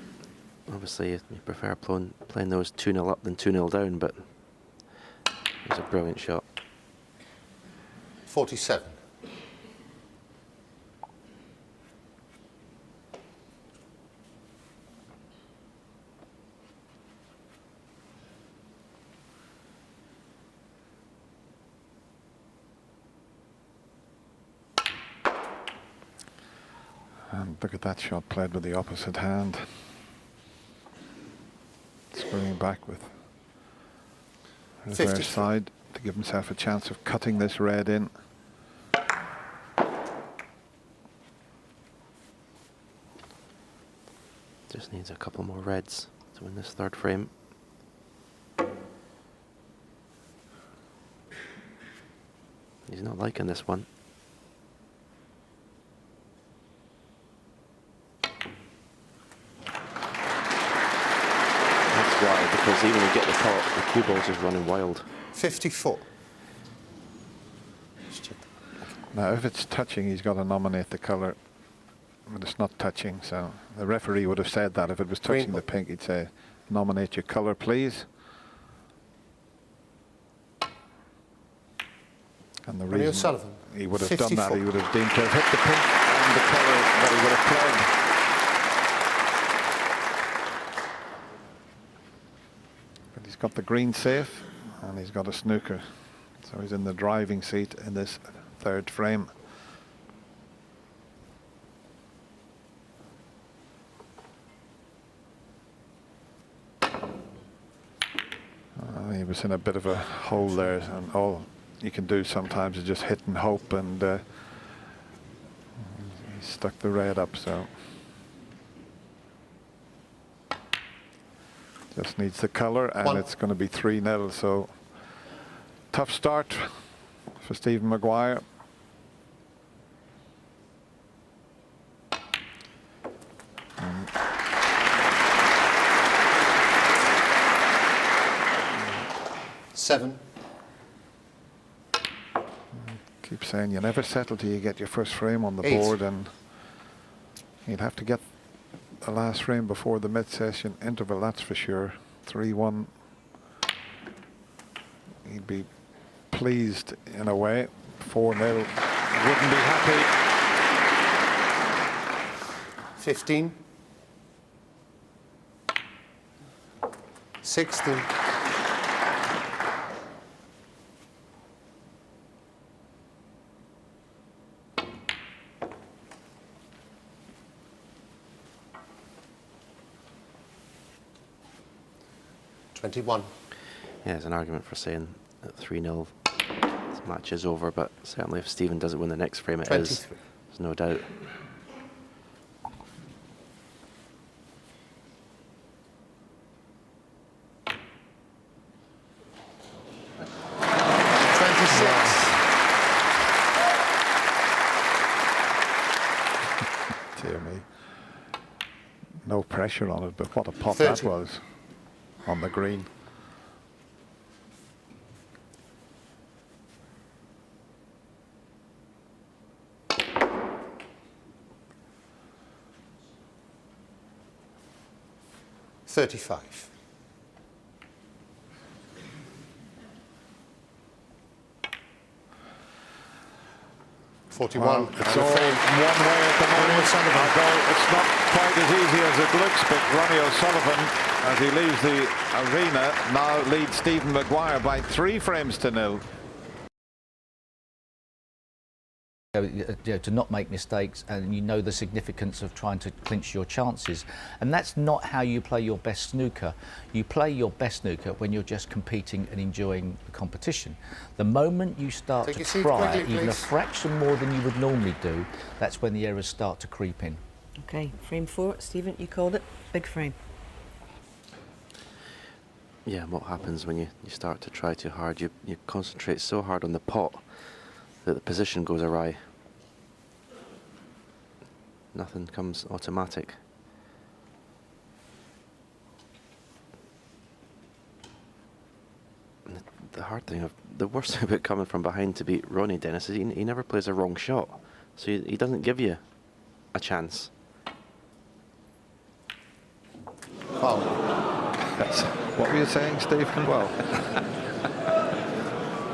Obviously, you prefer playing those 2-0 up than 2-0 down, but it was a brilliant shot. 47. And look at that shot played with the opposite hand. Screwing back with reverse 53. side to give himself a chance of cutting this red in. Just needs a couple more reds to win this third frame. He's not liking this one. Why? Because even when you get the pot, the cue ball's just running wild. 54. Now, if it's touching, he's got to nominate the colour, but it's not touching, so the referee would have said that. If it was touching Green. the pink, he'd say, nominate your colour, please. And the Ronnie reason O'Sullivan, he would have done that, 54. he would have deemed to have hit the pink and the colour that he would have played. But he's got the green safe, and he's got a snooker. So he's in the driving seat in this third frame. He was in a bit of a hole there, and all you can do sometimes is just hit and hope, and he stuck the red up. So Just needs the colour, and One. it's going to be 3-0. So tough start for Stephen Maguire. Seven. Keep saying you never settle till you get your first frame on the 8. board, and you'd have to get the last frame before the mid-session interval, that's for sure. 3-1. He'd be pleased in a way. 4-0. Wouldn't be happy. 15. 16. Yeah, there's an argument for saying that 3-0 this match is over, but certainly if Stephen doesn't win the next frame, it is. 23. There's no doubt. Dear me. No pressure on it, but what a pot 30. that was on the green. $35. 41. Well, it's all one way at the moment. Although it's not quite as easy as it looks, but Ronnie O'Sullivan, as he leaves the arena, now leads Stephen Maguire by 3 frames to 0. To not make mistakes, and you know the significance of trying to clinch your chances, and that's not how you play your best snooker. You play your best snooker when you're just competing and enjoying the competition. The moment you start to try even a fraction more than you would normally do, that's when the errors start to creep in. Okay, frame 4, Stephen, you called it, big frame. Yeah, and what happens when you start to try too hard, you concentrate so hard on the pot that the position goes awry. Nothing comes automatic. And the hard thing, the worst thing about coming from behind to beat Ronnie, Dennis, is he never plays a wrong shot. So he doesn't give you a chance. Wow. What were you saying, Stephen? Well,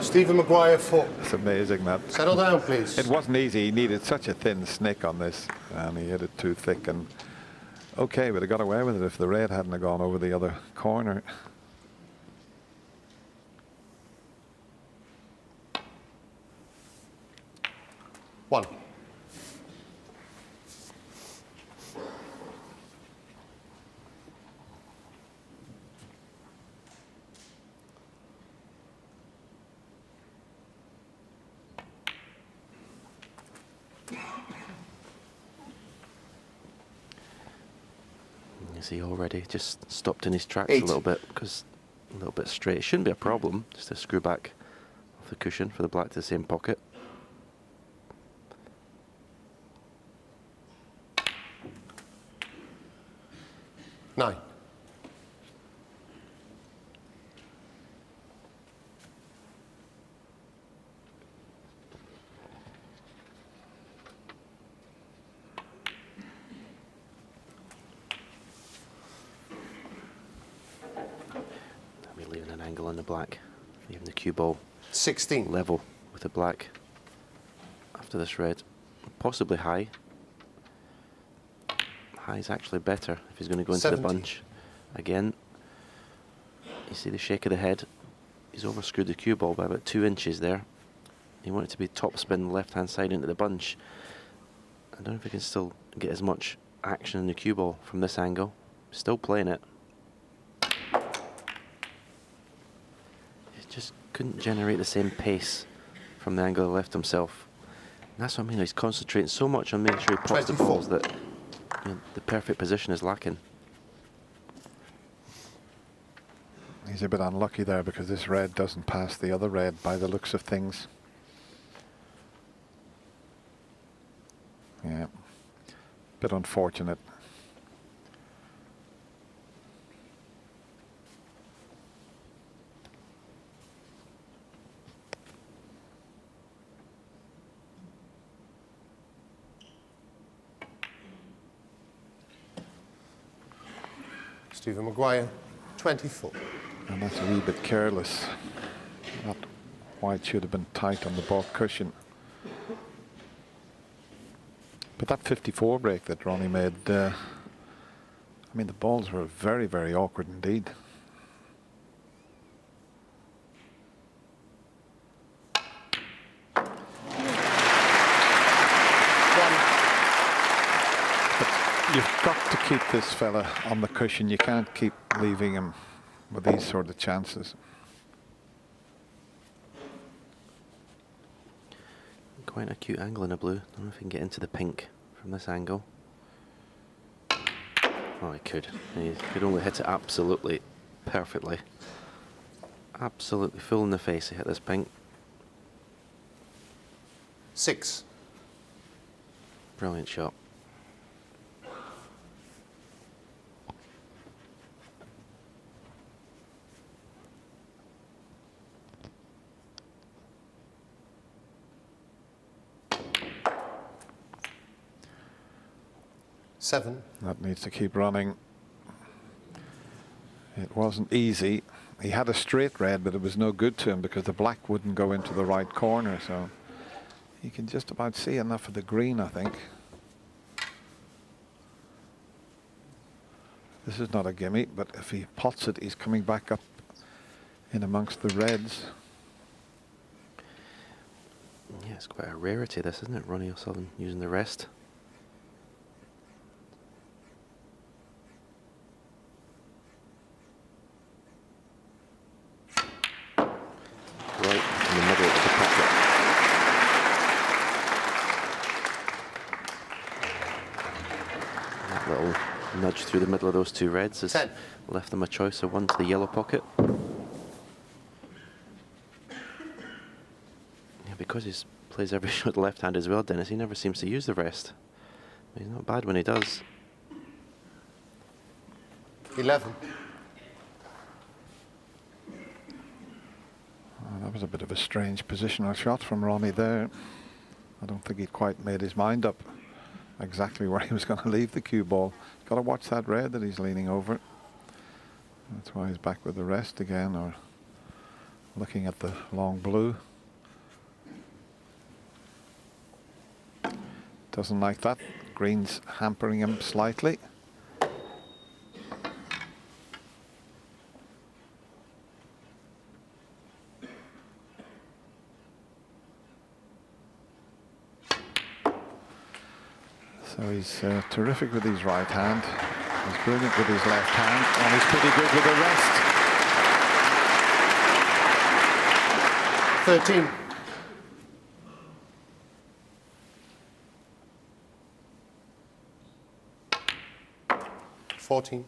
Stephen Maguire 4. it's amazing that. Settle down, please. It wasn't easy. He needed such a thin snick on this, and he hit it too thick. And okay, but he got away with it if the red hadn't have gone over the other corner. One. You see already just stopped in his tracks 8. a little bit, because a little bit straight. It shouldn't be a problem, just a screw back off the cushion for the black to the same pocket. Nine. Leaving an angle on the black, leaving the cue ball 16. level with the black after this red, possibly high. High is actually better if he's going to go into 70. the bunch again. You see the shake of the head. He's overscrewed the cue ball by about 2 inches there. You want it to be top spin left hand side into the bunch. I don't know if he can still get as much action in the cue ball from this angle. Still playing it. Just couldn't generate the same pace from the angle he left himself. And that's what I mean, he's concentrating so much on making sure he pots the 24. balls that the perfect position is lacking. He's a bit unlucky there because this red doesn't pass the other red by the looks of things. Yeah, bit unfortunate. Stephen Maguire, 24. And that's a wee bit careless. That white should have been tight on the baulk cushion. But that 54 break that Ronnie made, I mean, the balls were very, very awkward indeed. You've got to keep this fella on the cushion. You can't keep leaving him with these sort of chances. Quite a cute angle in a blue. I don't know if he can get into the pink from this angle. Oh, he could. He could only hit it absolutely perfectly. Absolutely full in the face he hit this pink. 6. Brilliant shot. That needs to keep running. It wasn't easy. He had a straight red, but it was no good to him because the black wouldn't go into the right corner. So you can just about see enough of the green, I think. This is not a gimme, but if he pots it, he's coming back up in amongst the reds. Yeah, it's quite a rarity, this, isn't it? Ronnie O'Sullivan using the rest. Nudge through the middle of those two reds has left them a choice of one to the yellow pocket. Yeah, because he plays every shot left hand as well, Dennis, he never seems to use the rest. He's not bad when he does. 11. Oh, that was a bit of a strange positional shot from Ronnie there. I don't think he'd quite made his mind up exactly where he was going to leave the cue ball. Got to watch that red that he's leaning over. That's why he's back with the rest again, or looking at the long blue. Doesn't like that. Green's hampering him slightly. So he's terrific with his right hand. He's brilliant with his left hand, and he's pretty good with the rest. 13. 14.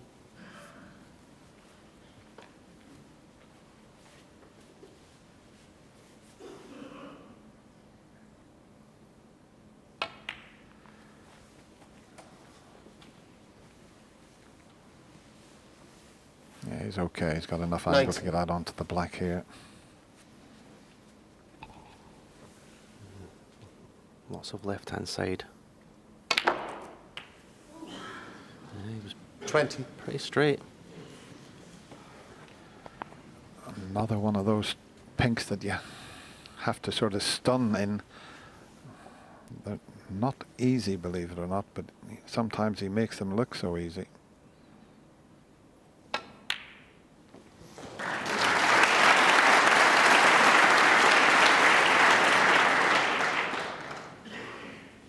Yeah, he's okay. He's got enough angle to get out onto the black here. Lots of left-hand side. Yeah, he was 20. pretty straight. Another one of those pinks that you have to sort of stun in. They're not easy, believe it or not, but sometimes he makes them look so easy.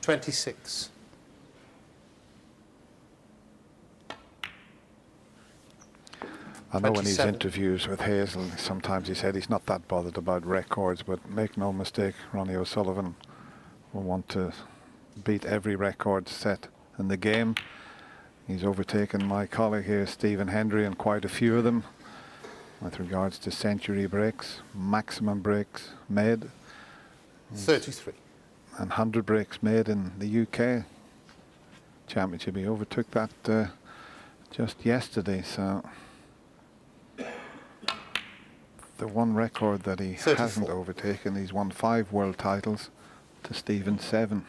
$26. I know in his interviews with Hazel, sometimes he said he's not that bothered about records, but make no mistake, Ronnie O'Sullivan will want to beat every record set in the game. He's overtaken my colleague here, Stephen Hendry, and quite a few of them. with regards to century breaks, maximum breaks made, 33. and 100 breaks made in the UK Championship. He overtook that just yesterday, so the one record that he 34. hasn't overtaken, he's won 5 world titles to Stephen's 7.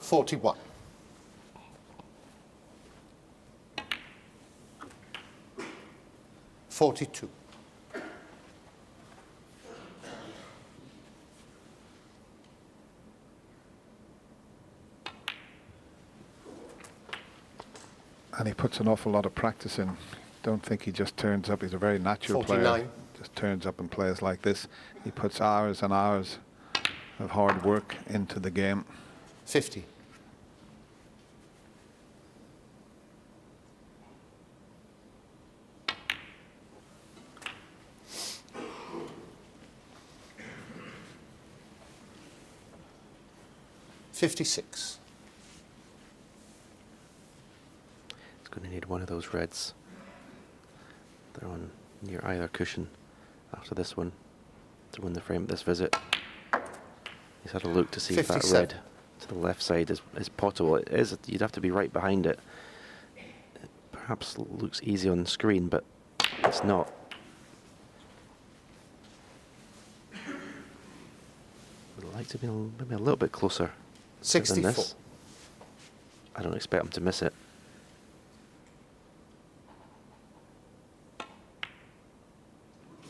$41. $42. And he puts an awful lot of practice in. Don't think he just turns up. He's a very natural 49. player. Just turns up and plays like this. He puts hours and hours of hard work into the game. 50. $56. It's going to need one of those reds. They're on near either cushion after this one to win the frame at this visit. He's had a look to see if that 57. red to the left side is potable. It is. You'd have to be right behind it. It perhaps looks easy on the screen, but it's not. Would like to be maybe a little bit closer than 64. this. I don't expect him to miss it.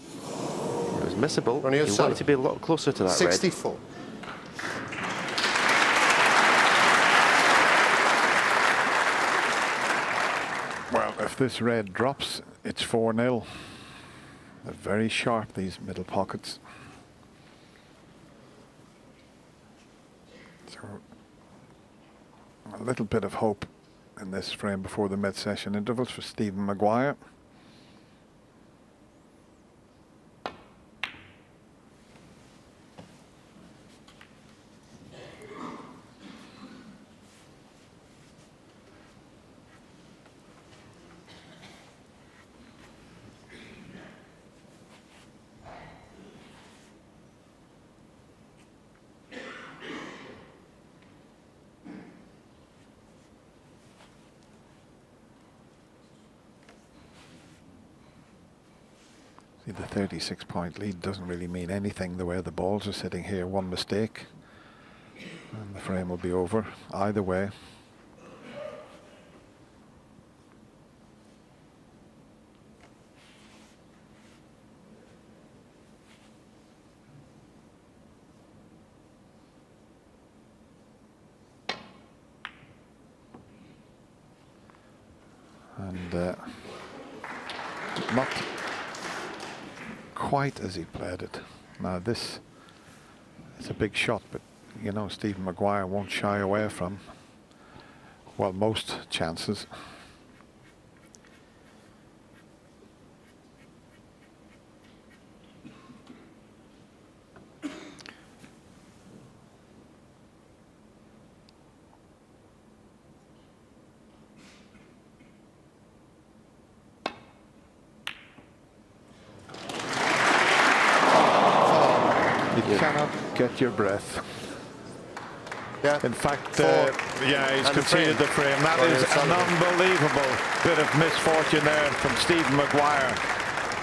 It was missable. Ronnie He O'Sullivan. wanted to be a lot closer to that red. 64. Well, if this red drops, it's 4-0. They're very sharp, these middle pockets. So a little bit of hope in this frame before the mid-session intervals for Stephen Maguire. See, the 36-point lead doesn't really mean anything the way the balls are sitting here. One mistake and the frame will be over either way. And not quite as he played it. Now this is a big shot, but you know Stephen Maguire won't shy away from, well, most chances. Cannot get your breath. Yeah. In fact, Four. yeah, he's And the conceded the frame. That Ronnie is an O'Sullivan. unbelievable bit of misfortune there from Stephen Maguire.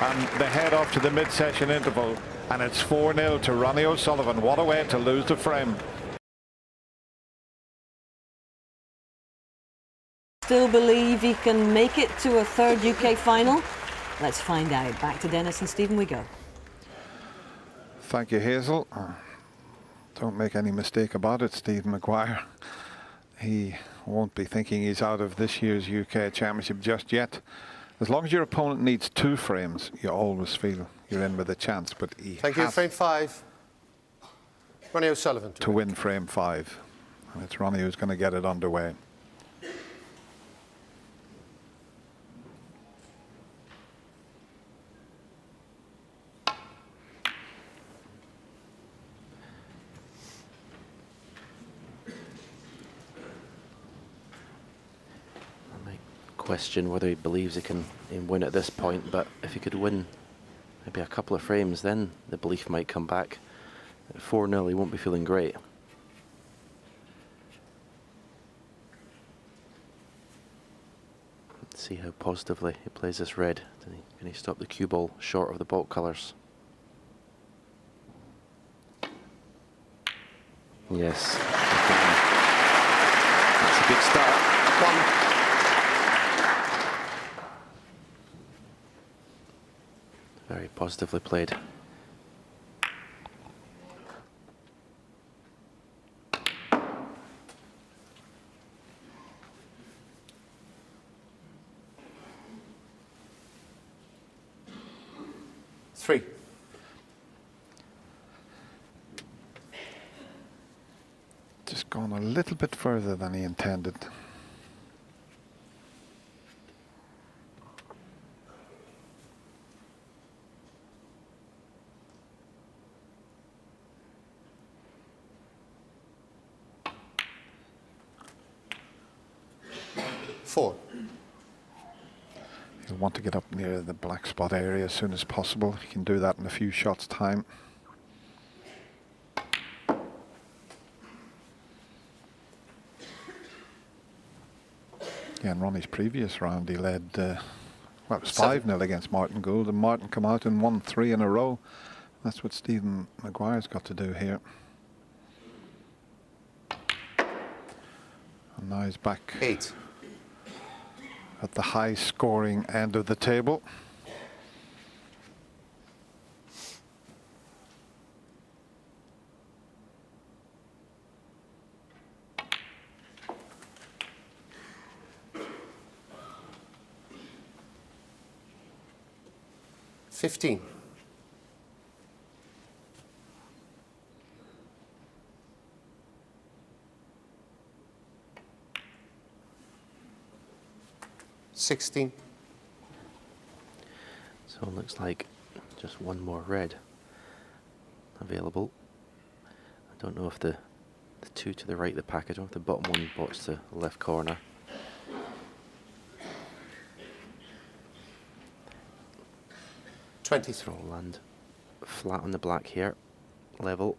And they head off to the mid-session interval, and it's 4-0 to Ronnie O'Sullivan. What a way to lose the frame. Still believe he can make it to a third UK final? Let's find out. Back to Dennis and Stephen we go. Thank you, Hazel. Don't make any mistake about it, Stephen Maguire. He won't be thinking he's out of this year's UK Championship just yet. As long as your opponent needs 2 frames, you always feel you're in with a chance. But he Thank you. has Frame 5. Ronnie O'Sullivan to win frame 5. And it's Ronnie who's going to get it underway. question whether he believes he can win at this point, but if he could win maybe a couple of frames, then the belief might come back. At 4-0, he won't be feeling great. Let's see how positively he plays this red. Can he stop the cue ball short of the baulk colours? Yes. That's a good start. Very positively played. Three. Just gone a little bit further than he intended. Four. He'll want to get up near the black spot area as soon as possible. He can do that in a few shots' time. Yeah, in Ronnie's previous round, he led, well, it was 5-0 against Martin Gould, and Martin come out and won 3 in a row. That's what Stephen Maguire's got to do here. And now he's back 8. at the high-scoring end of the table. $15. $16. So it looks like just one more red available. I don't know if the two to the right of the pack, I don't know if the bottom one box to the left corner. $23. Will land flat on the black here, level.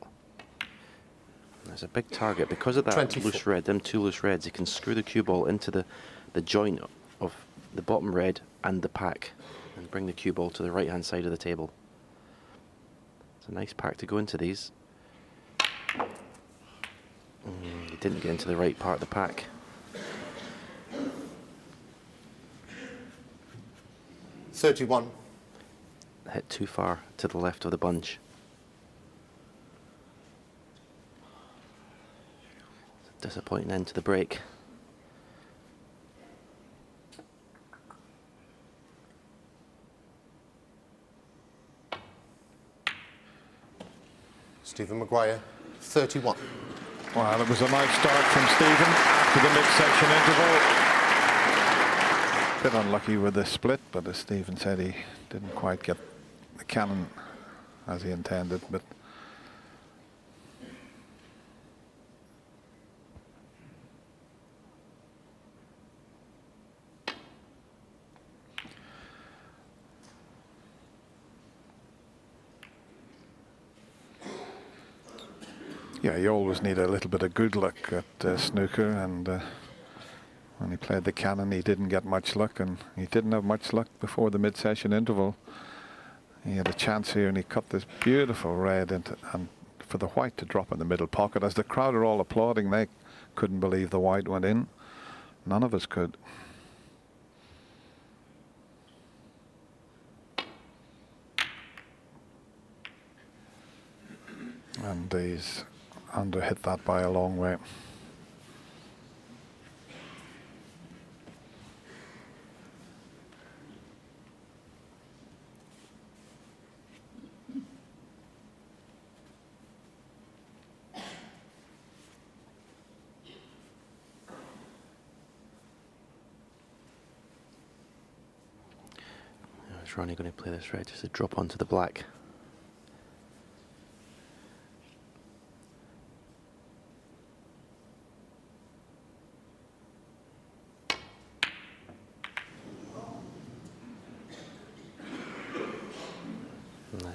There's a big target because of that 24. loose red. Them two loose reds, you can screw the cue ball into the joint of the bottom red and the pack and bring the cue ball to the right hand side of the table. It's a nice pack to go into these. He didn't get into the right part of the pack. $31. Hit too far to the left of the bunch. Disappointing end to the break. Stephen Maguire, 31. Well, it was a nice start from Stephen after the mid-section interval. Bit unlucky with the split, but as Stephen said, he didn't quite get the cannon as he intended. But yeah, you always need a little bit of good luck at snooker, and when he played the cannon, he didn't get much luck, and he didn't have much luck before the mid-session interval. He had a chance here, and he cut this beautiful red into, and for the white to drop in the middle pocket. As the crowd are all applauding, they couldn't believe the white went in. None of us could. And he's under hit that by a long way. Is Ronnie going to play this red just to drop onto the black?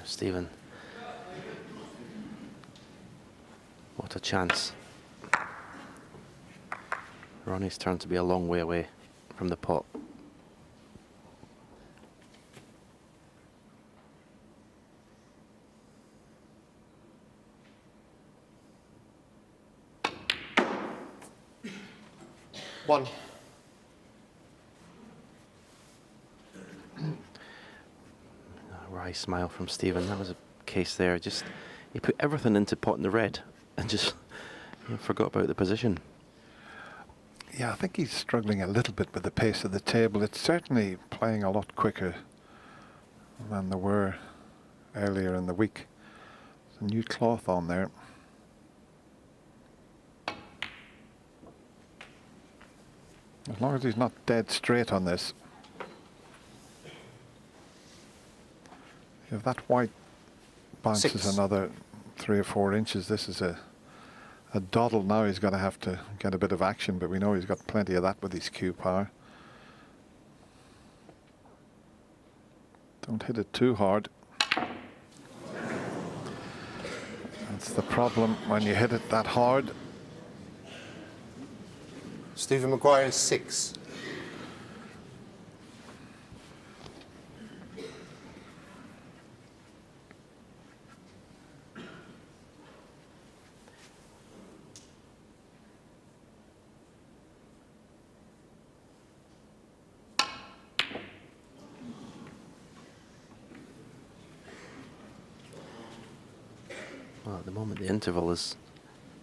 Stephen. What a chance. Ronnie's turned to be a long way away from the pot. One. A wry smile from Stephen. That was a case there. Just he put everything into pot in the red and just forgot about the position. Yeah, I think he's struggling a little bit with the pace of the table. It's certainly playing a lot quicker than there were earlier in the week. There's a new cloth on there. As long as he's not dead straight on this. If that white bounces 6. another 3 or 4 inches, this is a doddle. Now he's going to have to get a bit of action, but we know he's got plenty of that with his cue power. Don't hit it too hard. That's the problem when you hit it that hard. Stephen Maguire is 6. Well, at the moment, the interval has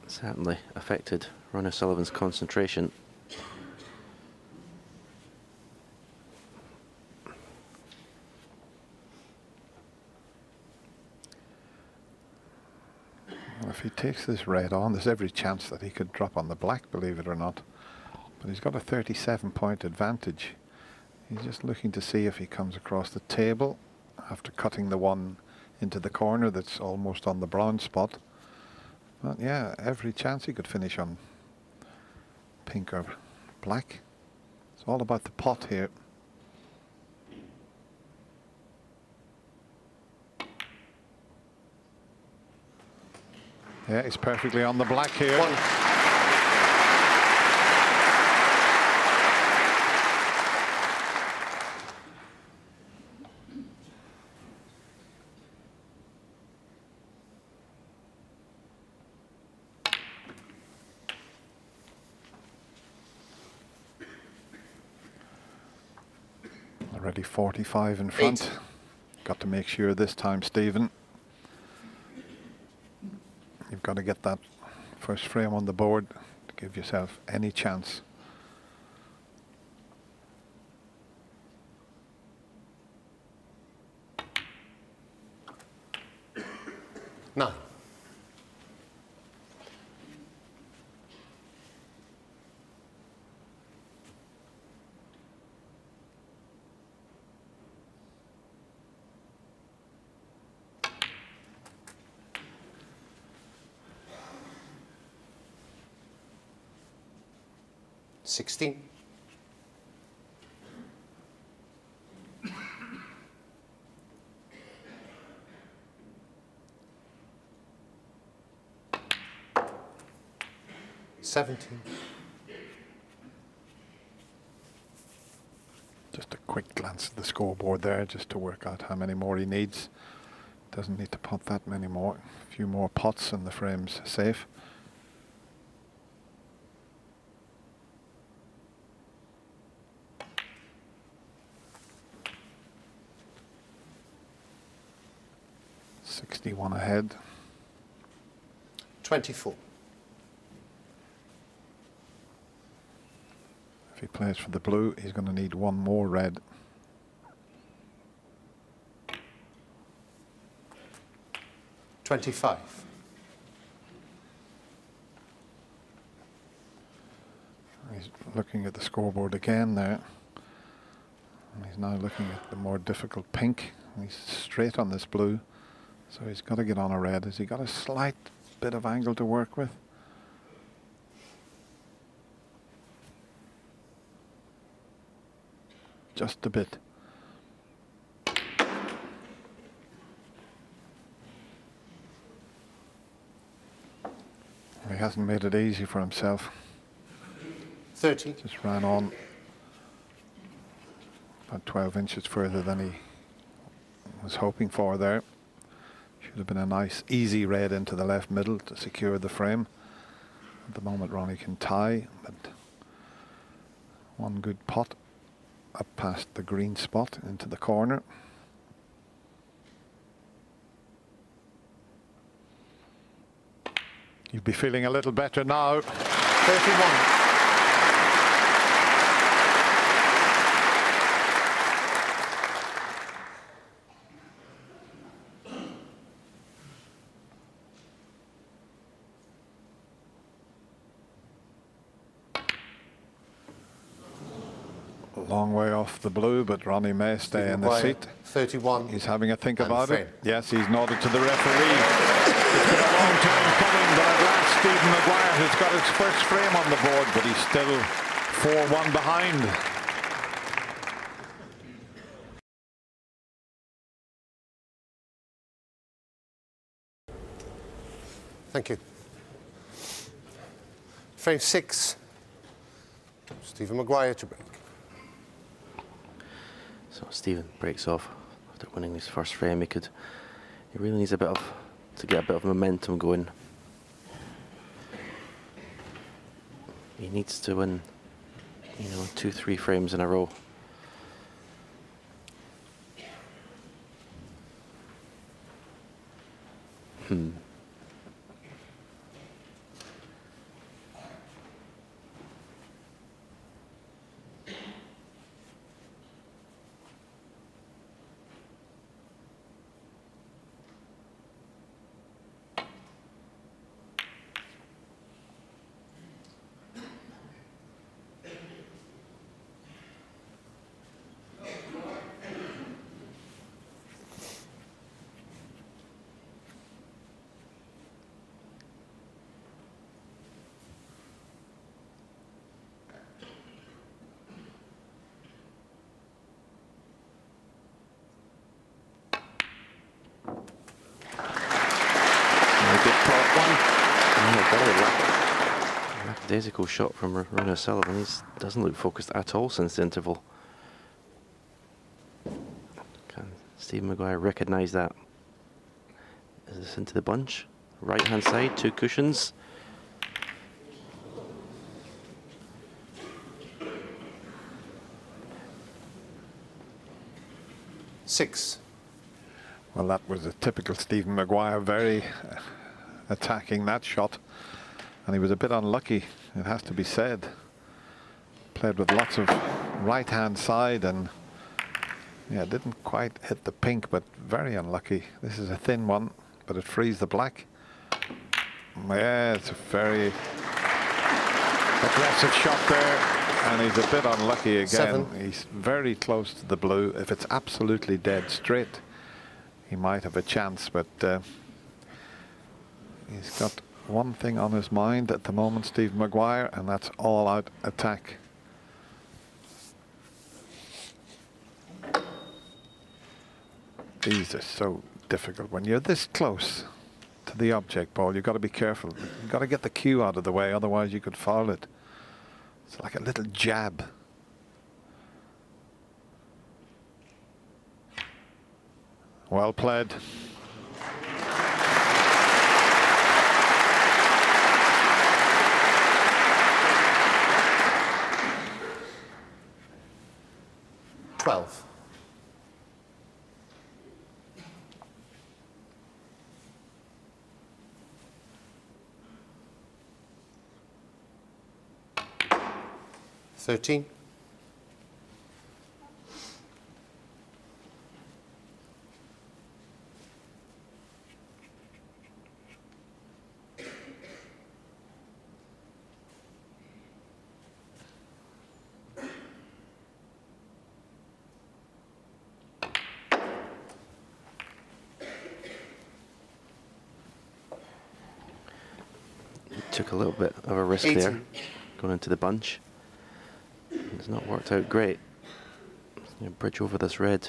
certainly affected Ronnie Sullivan's concentration. Well, if he takes this red on, there's every chance that he could drop on the black, believe it or not. But he's got a 37-point advantage. He's just looking to see if he comes across the table after cutting the one into the corner that's almost on the brown spot. But yeah, every chance he could finish on pink or black. It's all about the pot here. Yeah, he's perfectly on the black here. 1. Already 45 in front. 8. Got to make sure this time, Stephen. You've got to get that first frame on the board to give yourself any chance. Nine. Sixteen. Seventeen. Just a quick glance at the scoreboard there just to work out how many more he needs. Doesn't need to pot that many more. A few more pots and the frame's safe. One ahead. 24. If he plays for the blue, he's going to need one more red. $25. He's looking at the scoreboard again there. And he's now looking at the more difficult pink. He's straight on this blue. So he's got to get on a red. Has he got a slight bit of angle to work with? Just a bit. He hasn't made it easy for himself. 30. Just ran on about 12 inches further than he was hoping for there. Should have been a nice easy red into the left middle to secure the frame. At the moment Ronnie can tie, but one good pot up past the green spot into the corner. You'd be feeling a little better now. 31. Long way off the blue, but Ronnie may stay in the seat. 31. He's having a think about frame. it. Yes, he's nodded to the referee. It's been a long time coming, but at last Stephen Maguire has got his first frame on the board, but he's still 4-1 behind. Thank you. Frame 6. Stephen Maguire to break. So Stephen breaks off after winning his first frame. He really needs to get a bit of momentum going. He needs to win, 2-3 frames in a row. Lackadaisical shot from Sullivan. He doesn't look focused at all since the interval. Can Stephen Maguire recognise that? Is this into the bunch? Right hand side, 2 cushions. Six. Well, that was a typical Stephen Maguire, very attacking that shot. And he was a bit unlucky, it has to be said. Played with lots of right-hand side and didn't quite hit the pink, but very unlucky. This is a thin one, but it frees the black. Yeah, it's a very aggressive shot there, and he's a bit unlucky again. 7. He's very close to the blue. If it's absolutely dead straight, he might have a chance, but he's got one thing on his mind at the moment, Stephen Maguire, and that's all-out attack. These are so difficult. When you're this close to the object ball, you've got to be careful. You've got to get the cue out of the way, otherwise you could foul it. It's like a little jab. Well played. Twelve. Thirteen. Took a little bit of a risk 18. there, going into the bunch. It's not worked out great. Bridge over this red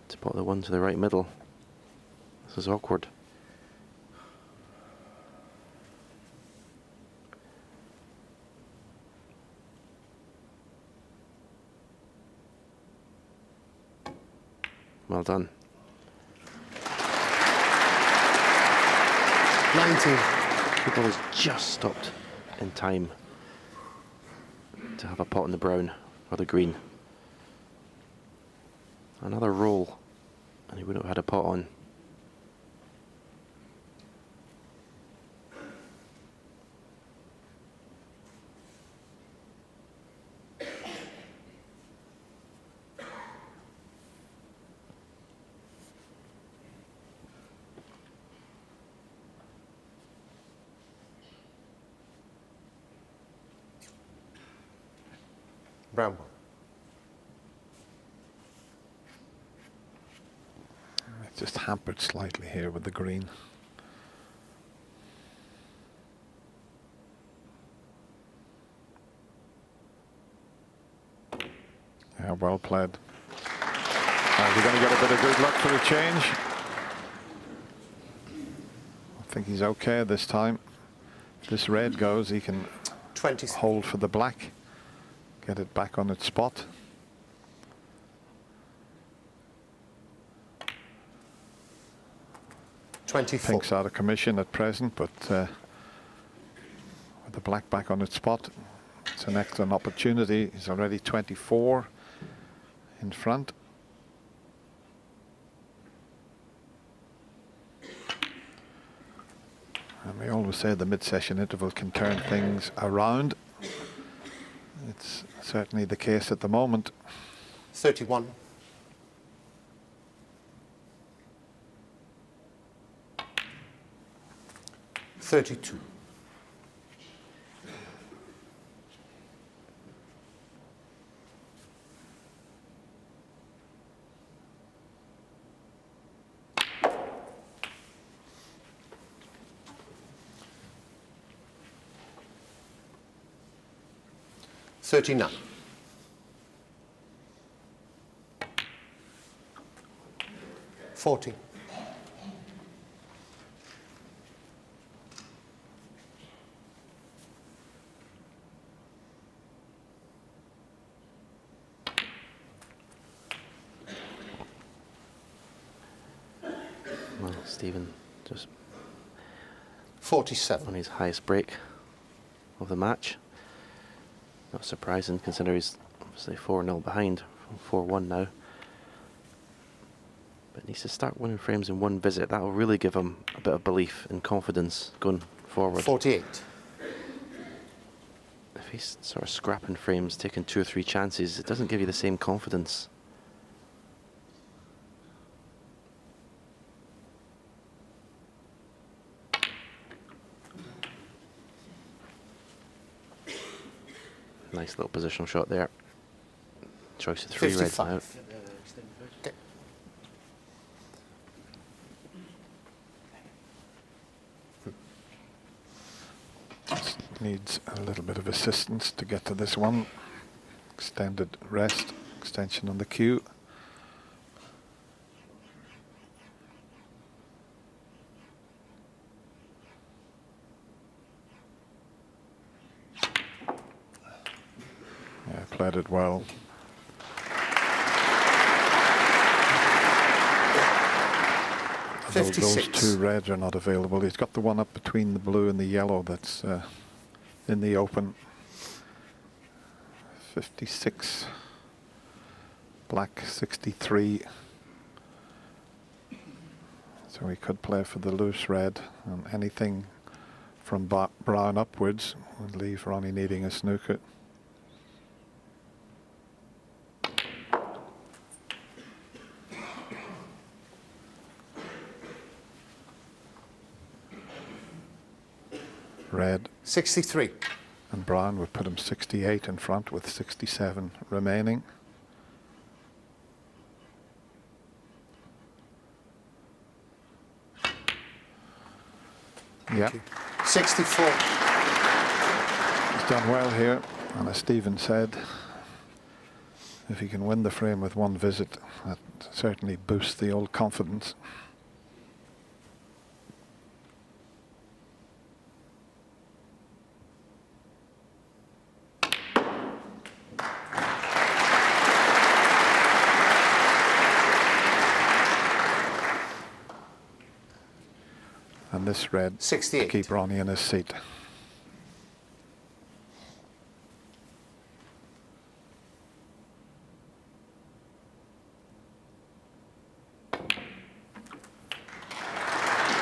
to put the one to the right middle. This is awkward. Well done. 19. The ball has just stopped in time to have a pot in the brown or the green. Another roll, and he wouldn't have had a pot on. Brown ball. It's just hampered slightly here with the green. Yeah, well played. Is he going to get a bit of good luck for a change? I think he's okay this time. If this red goes, he can 20. hold for the black, get it back on its spot. Pink's out of commission at present, but with the black back on its spot, it's an excellent opportunity. He's already 24 in front. And we always say the mid-session interval can turn things around. It's certainly the case at the moment. 31. $32. $39. $40. Well, Stephen just 47. on his highest break of the match. Not surprising, considering he's obviously 4-0 behind, from 4-1 now. But needs to start winning frames in one visit. That will really give him a bit of belief and confidence going forward. 48. If he's sort of scrapping frames, taking 2 or 3 chances, it doesn't give you the same confidence. Nice little positional shot there. Choice of 3 reds now. Okay. Just needs a little bit of assistance to get to this one. Extended rest, extension on the cue. Yeah, played it well. Those 2 reds are not available. He's got the one up between the blue and the yellow that's in the open. 56. Black 63. So he could play for the loose red, and anything from brown upwards would leave Ronnie needing a snooker. Red 63. and brown would put him 68 in front with 67 remaining. Yeah. 64. He's done well here, and as Stephen said, if he can win the frame with one visit, that certainly boosts the old confidence. this red 68. to keep Ronnie in his seat.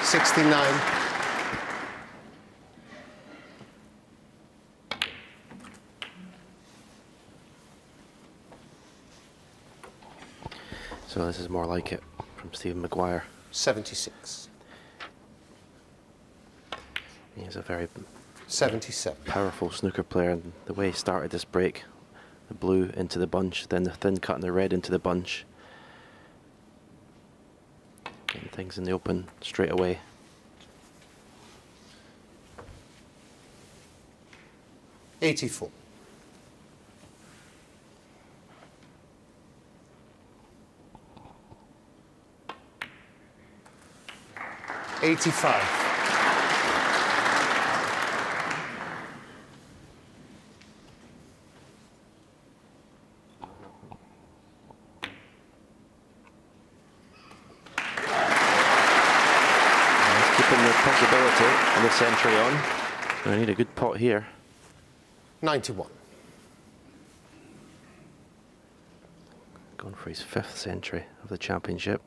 $69. So this is more like it from Stephen Maguire. 76. He's a very 77. powerful snooker player, and the way he started this break, the blue into the bunch, then the thin cut and the red into the bunch, getting things in the open straight away. $84. $85. Keeping the possibility of this entry on. I need a good pot here. 91. Going for his 5th century of the championship.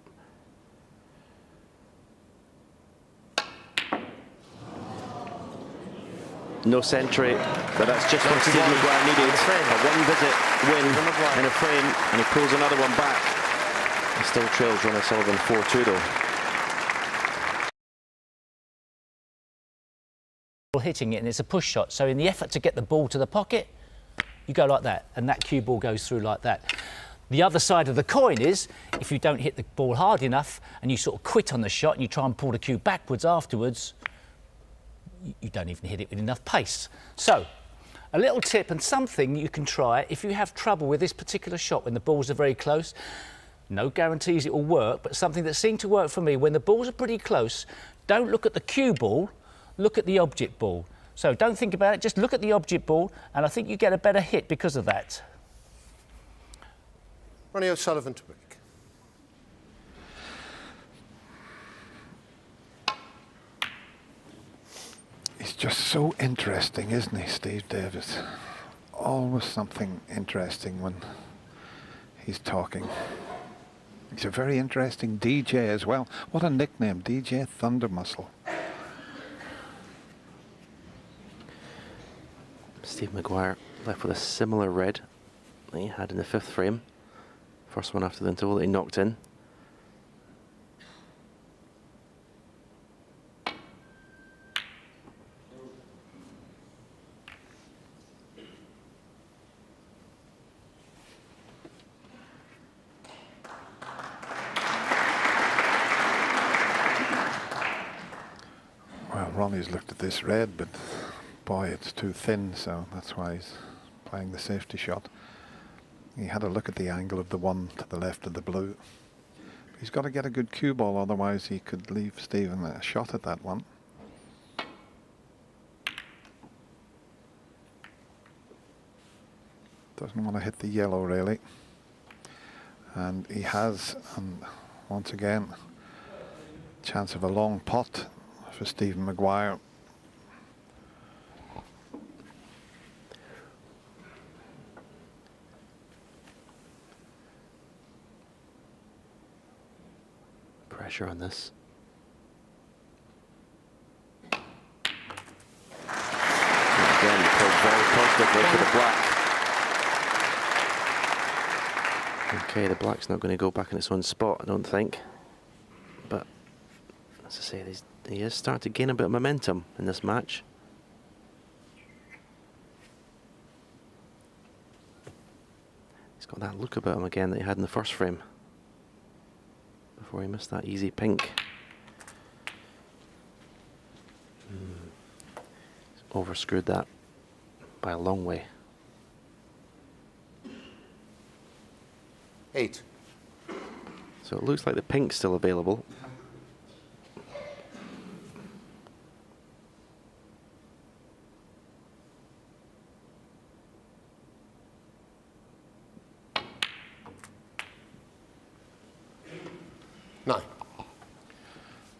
No century, but that's just what Stephen Maguire needed. A one-visit win in a frame, and he pulls another one back. He still trails Ronnie Sullivan 4-2 though. Hitting it, and it's a push shot, so in the effort to get the ball to the pocket, you go like that, and that cue ball goes through like that. The other side of the coin is, if you don't hit the ball hard enough and you sort of quit on the shot and you try and pull the cue backwards afterwards, you don't even hit it with enough pace. So a little tip and something you can try if you have trouble with this particular shot when the balls are very close. No guarantees it will work, but something that seemed to work for me, when the balls are pretty close, don't look at the cue ball, look at the object ball. So don't think about it, just look at the object ball, and I think you get a better hit because of that. Ronnie O'Sullivan to break. He's just so interesting, isn't he, Steve Davis? Always something interesting when he's talking. He's a very interesting DJ as well. What a nickname, DJ Thunder Muscle. Steve Maguire left with a similar red that he had in the 5th frame. First one after the interval that he knocked in. Well, Ronnie's looked at this red, but boy, it's too thin, so that's why he's playing the safety shot. He had a look at the angle of the one to the left of the blue. He's got to get a good cue ball, otherwise he could leave Stephen a shot at that one. Doesn't want to hit the yellow really. And he has, once again, chance of a long pot for Stephen Maguire. Pressure on this. Again, pulled very positively for the black. Okay, the black's not going to go back in its own spot, I don't think. But, as I say, he is starting to gain a bit of momentum in this match. He's got that look about him again that he had in the first frame, before he missed that easy pink. He's overscrewed that by a long way. 8. So it looks like the pink's still available.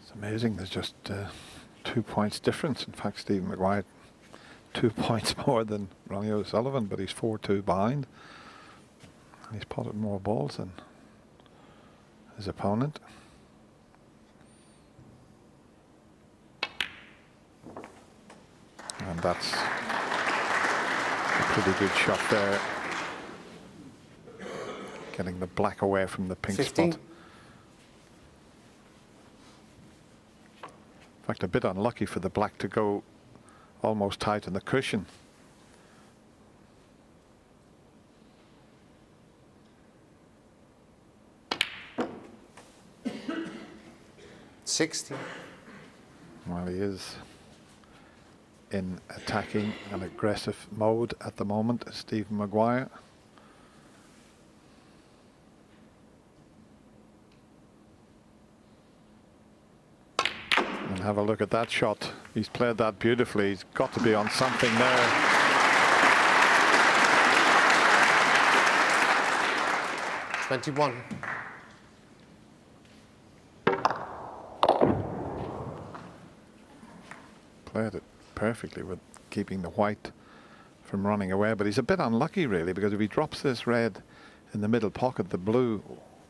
It's amazing, there's just 2 points difference. In fact, Stephen Maguire 2 points more than Ronnie O'Sullivan, but he's 4-2 behind. And he's potted more balls than his opponent. And that's a pretty good shot there. Getting the black away from the pink 15. spot. In fact, a bit unlucky for the black to go almost tight on the cushion. $60. Well, he is in attacking and aggressive mode at the moment, Stephen Maguire. And have a look at that shot. He's played that beautifully. He's got to be on something there. $21. Played it perfectly with keeping the white from running away, but he's a bit unlucky really, because if he drops this red in the middle pocket, the blue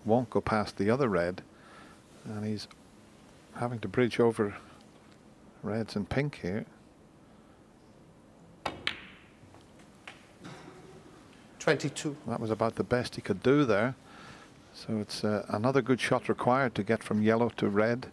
won't go past the other red, and he's having to bridge over reds and pink here. 22. That was about the best he could do there. So it's another good shot required to get from yellow to red.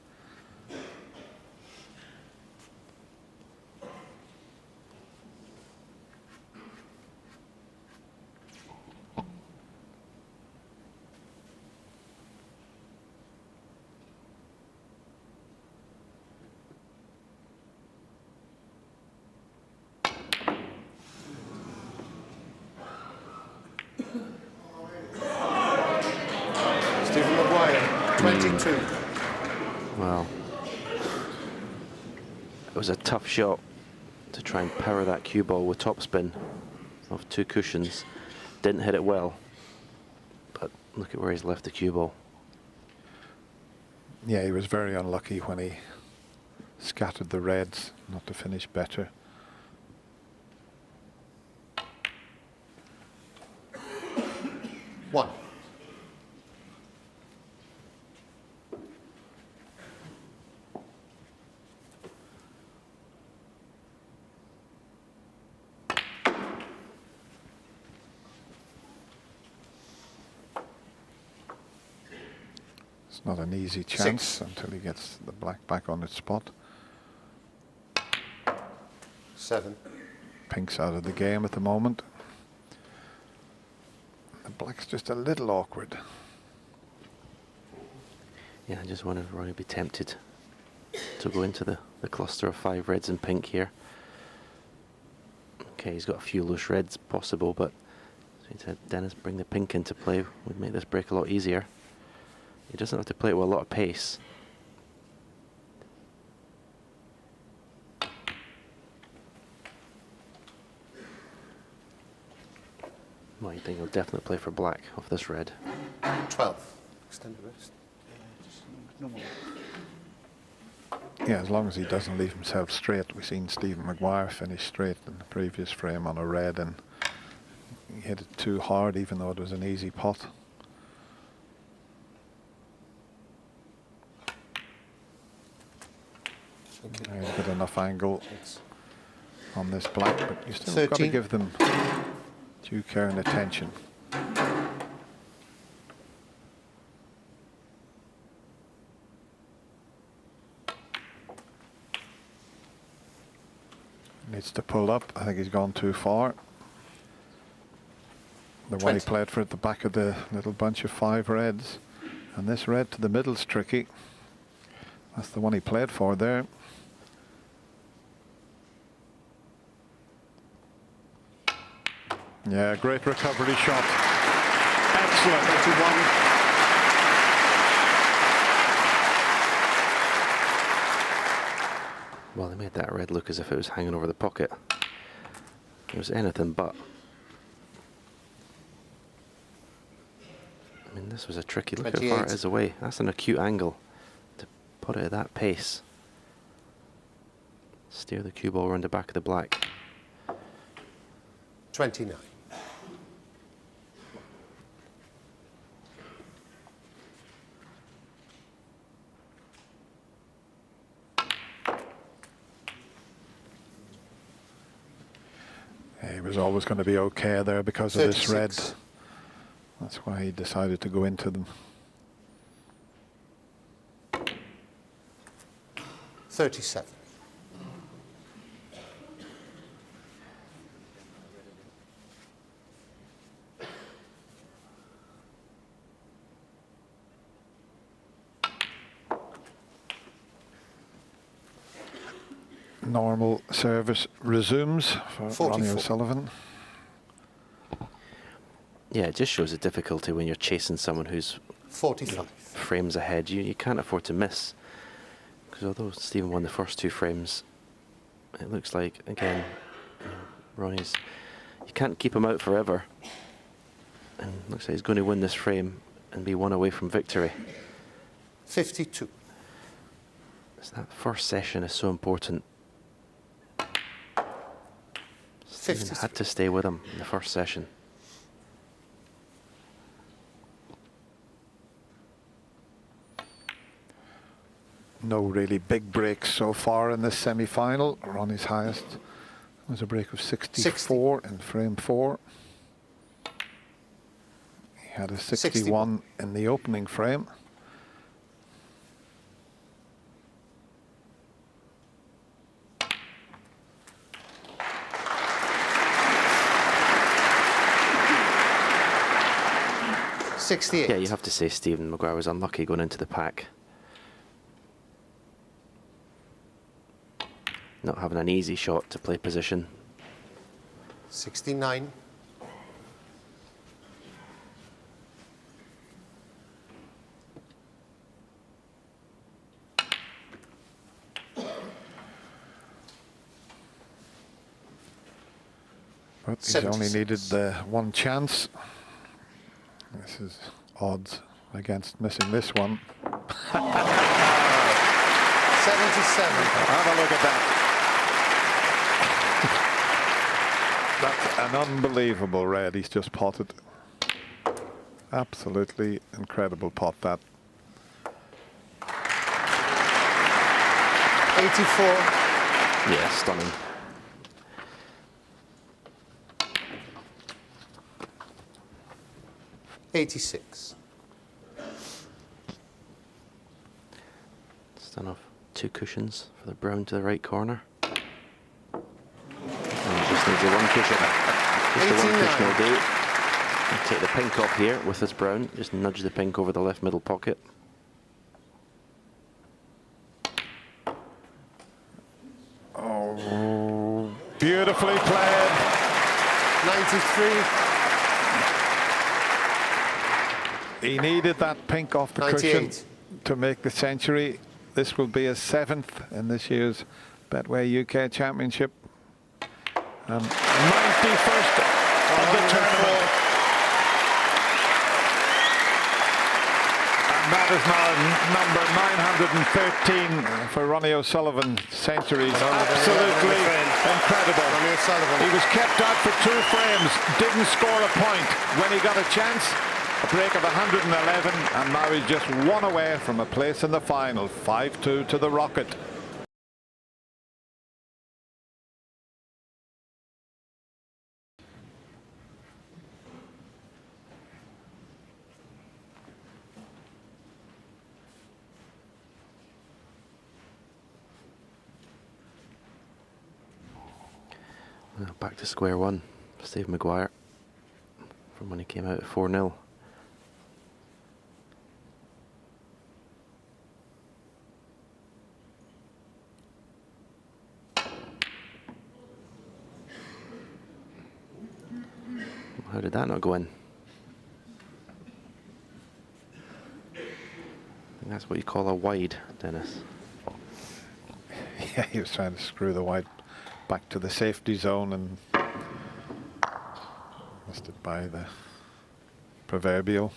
Stephen Maguire, 22. Well, it was a tough shot to try and power that cue ball with topspin of 2 cushions. Didn't hit it well, but look at where he's left the cue ball. Yeah, he was very unlucky when he scattered the reds, not to finish better. One. It's not an easy chance until he gets the black back on its spot. 7. Pink's out of the game at the moment. The black's just a little awkward. Yeah, I just wonder if Ronnie would be tempted to go into the cluster of 5 reds and pink here. Okay, he's got a few loose reds possible, but as he said, Dennis, bring the pink into play would make this break a lot easier. He doesn't have to play it with a lot of pace. Well, you think he'll definitely play for black off this red. 12. Extend the wrist. Yeah, as long as he doesn't leave himself straight. We've seen Stephen Maguire finish straight in the previous frame on a red, and he hit it too hard even though it was an easy pot. He's got enough angle on this black, but you still got to 13. give them due care and attention. Needs to pull up. I think he's gone too far. The way he 20. played for at the back of the little bunch of 5 reds. And this red to the middle's tricky. That's the one he played for there. Yeah, great recovery shot. Excellent. 21. Well, they made that red look as if it was hanging over the pocket. It was anything but. I mean, this was a tricky look how far it 28. is away. That's an acute angle to put it at that pace. Steer the cue ball around the back of the black. 29. He was always going to be okay there because of this red. 36. That's why he decided to go into them. 37. Normal service resumes for 44. Ronnie O'Sullivan. Yeah, it just shows the difficulty when you're chasing someone who's 45. frames ahead. You can't afford to miss. Because although Stephen won the first 2 frames, it looks like, again, Ronnie's, you can't keep him out forever. And it looks like he's going to win this frame and be 1 away from victory. 52. So that first session is so important. Stephen 53. had to stay with him in the first session. No really big breaks so far in this semi-final. Ronnie's highest was a break of 64 in frame 4. He had a 61 in the opening frame. Yeah, you have to say Stephen Maguire was unlucky going into the pack. Not having an easy shot to play position. 69. But he's only needed the 1 chance. This is odds against missing this one. 77. Have a look at that. That's an unbelievable red he's just potted. Absolutely incredible pot, that. 84. Yeah, stunning. '86. It's done off 2 cushions for the brown to the right corner. And he just needs the 1 cushion. Just the 1 cushion will do. He'll take the pink off here with this brown. Just nudge the pink over the left middle pocket. Oh, beautifully played. 93. He needed that pink off the 98. cushion to make the century. This will be his 7th in this year's Betway UK Championship. 91st of the tournament. And that is now number 913 for Ronnie O'Sullivan. Centuries. Absolutely incredible. He was kept out for 2 frames, didn't score a point. When he got a chance, a break of 111, and now he's just 1 away from a place in the final. 5-2 to the Rocket. Well, back to square one for Steve Maguire from when he came out at 4-0. How did that not go in? I think that's what you call a wide, Dennis. Yeah, he was trying to screw the white back to the safety zone and missed it by the proverbial.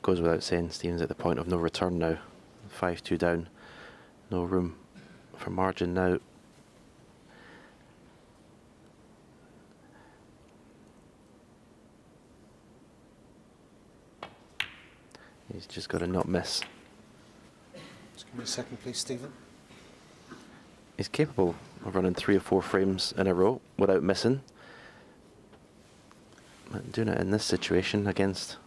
goes without saying, Stephen's at the point of no return now. 5-2 down. No room for margin now. He's just got to not miss. Just give me a second, please, Stephen. He's capable of running 3 or 4 frames in a row without missing. But doing it in this situation against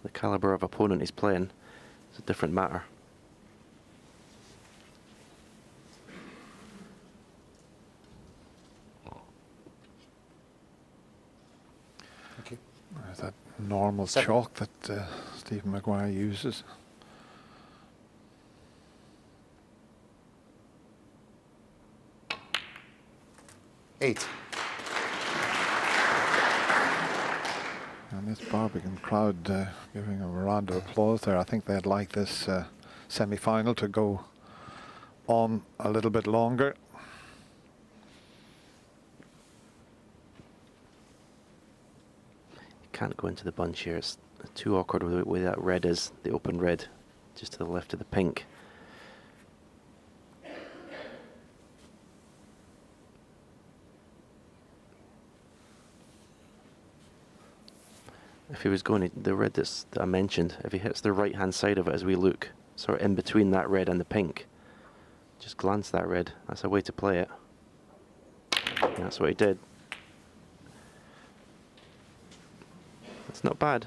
the calibre of opponent he's playing is a different matter. Thank you. There's that normal chalk that Stephen Maguire uses. Eight. And this Barbican crowd giving a round of applause there. I think they'd like this semi-final to go on a little bit longer. Can't go into the bunch here. It's too awkward with the way that red is, the open red, just to the left of the pink. If he was going, the red that I mentioned, if he hits the right hand side of it as we look, sort of in between that red and the pink, just glance that red. That's a way to play it. And that's what he did. It's not bad.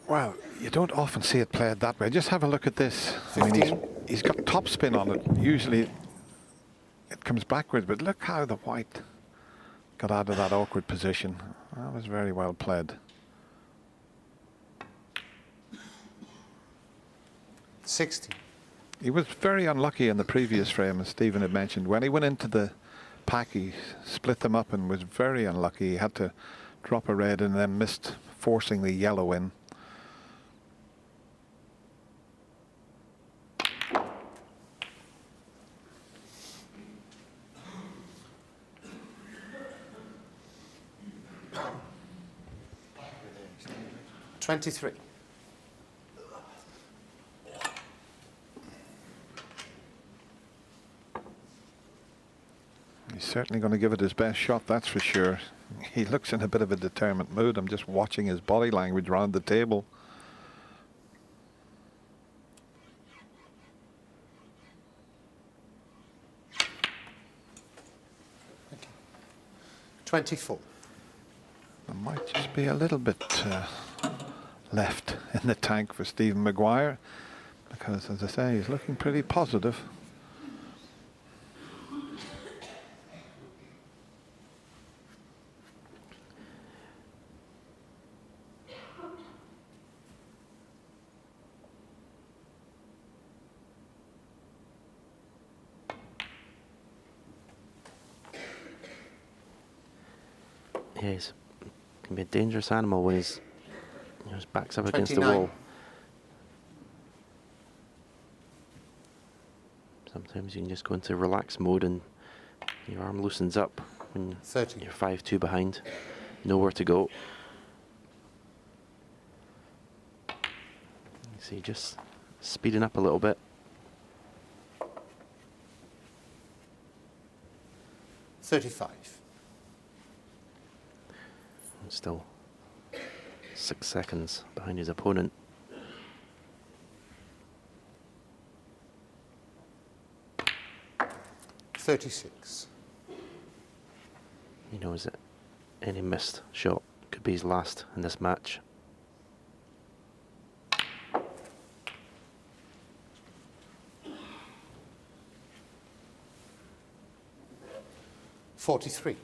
Well, you don't often see it played that way. Just have a look at this. I mean, he's got topspin on it. Usually it comes backwards, but look how the white got out of that awkward position. That was very well played. 60. He was very unlucky in the previous frame, as Stephen had mentioned. When he went into the pack, he split them up and was very unlucky. He had to drop a red and then missed forcing the yellow in. $23. He's certainly going to give it his best shot, that's for sure. He looks in a bit of a determined mood. I'm just watching his body language around the table. Thank you. 24. There might just be a little bit left in the tank for Stephen Maguire, because, as I say, he's looking pretty positive. Yeah, he's can be a dangerous animal when his back's up against the 29. wall. Sometimes you can just go into relax mode and your arm loosens up when 30. you're 5-2 behind, nowhere to go. You see, just speeding up a little bit. 35. Still 6 seconds behind his opponent. $36. He knows that any missed shot could be his last in this match. $43.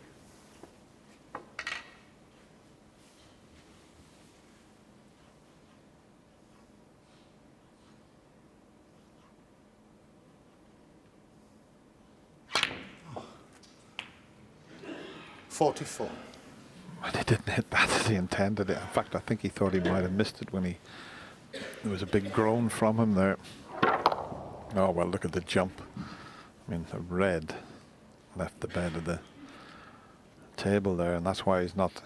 $44. Well, he didn't hit that as he intended it. In fact, I think he thought he might have missed it when there was a big groan from him there. Oh, well, look at the jump. I mean, the red left the bed of the table there, and that's why he's not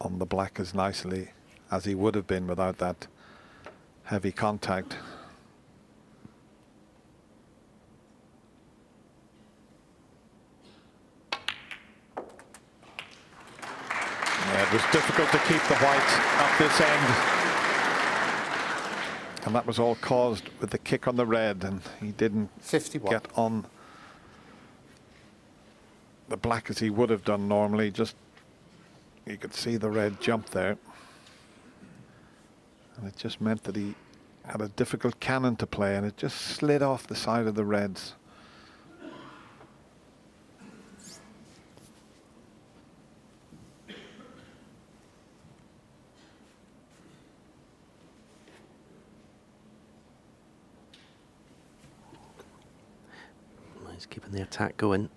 on the black as nicely as he would have been without that heavy contact. Yeah, it was difficult to keep the white at this end. And that was all caused with the kick on the red, and he didn't 51. get on the black as he would have done normally. Just, you could see the red jump there. And it just meant that he had a difficult cannon to play, and it just slid off the side of the reds. He's keeping the attack going.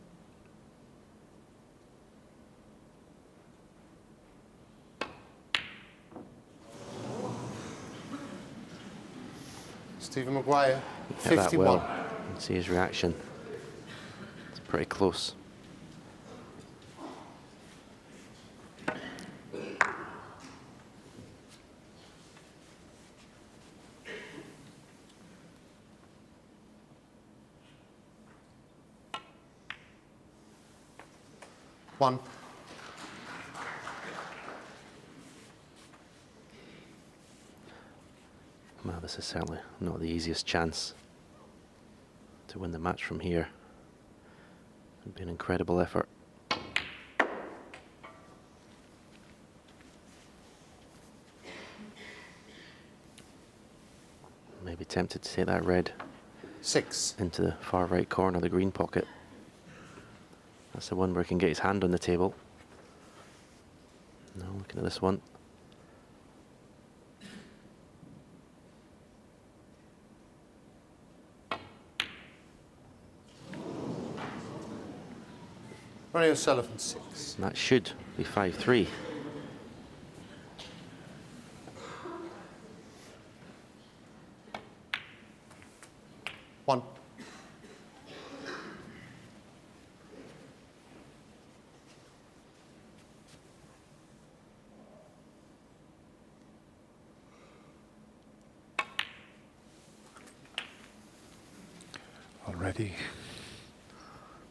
Stephen Maguire, Hit that 51. well. You can see his reaction. It's pretty close. One. Well, this is certainly not the easiest chance to win the match from here. It'd be an incredible effort. Maybe tempted to take that red 6. into the far right corner of the green pocket. That's the one where he can get his hand on the table. No, looking at this one. Ronnie Sullivan, 6. And that should be 5-3. One. Already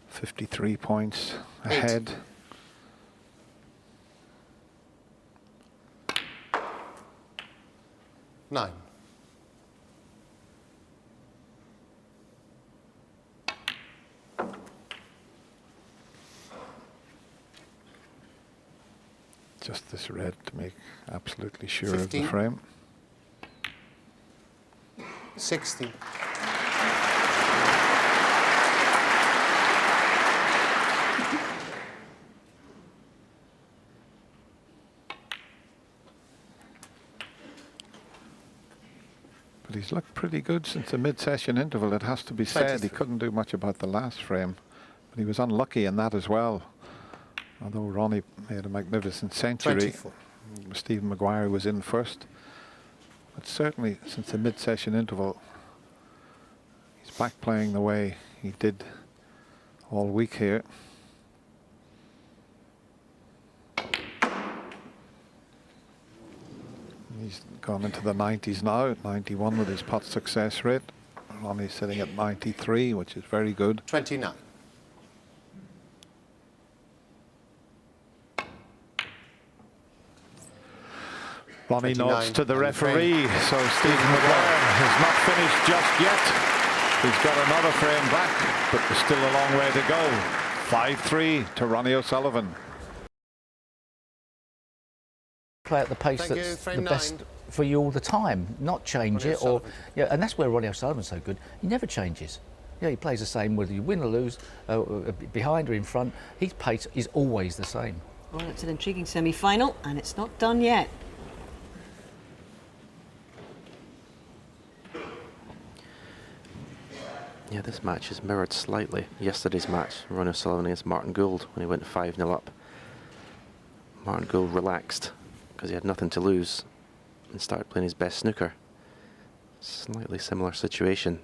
53 points ahead. 9. Just this red to make absolutely sure 15. of the frame. 60. But he's looked pretty good since the mid-session interval, it has to be said. 23. He couldn't do much about the last frame, but he was unlucky in that as well. Although Ronnie made a magnificent century, 24. Stephen Maguire was in first. But certainly since the mid-session interval, he's back playing the way he did all week here. He's gone into the 90s now, at 91 with his putt success rate. Ronnie's sitting at 93, which is very good. 29. Ronnie 29 nods to the and referee, so Stephen Maguire has not finished just yet. He's got another frame back, but there's still a long way to go. 5-3 to Ronnie O'Sullivan. Play at the pace Thank you. that's Frame the best 9. for you all the time, not change Ronnie it, or O'Sullivan. yeah, and that's where Ronnie O'Sullivan's so good. He never changes. Yeah, he plays the same whether you win or lose, behind or in front. His pace is always the same. Well, it's an intriguing semi-final, and it's not done yet. Yeah, this match is mirrored slightly. Yesterday's match, Ronnie O'Sullivan against Martin Gould, when he went 5-0 up. Martin Gould relaxed because he had nothing to lose and started playing his best snooker. Slightly similar situation.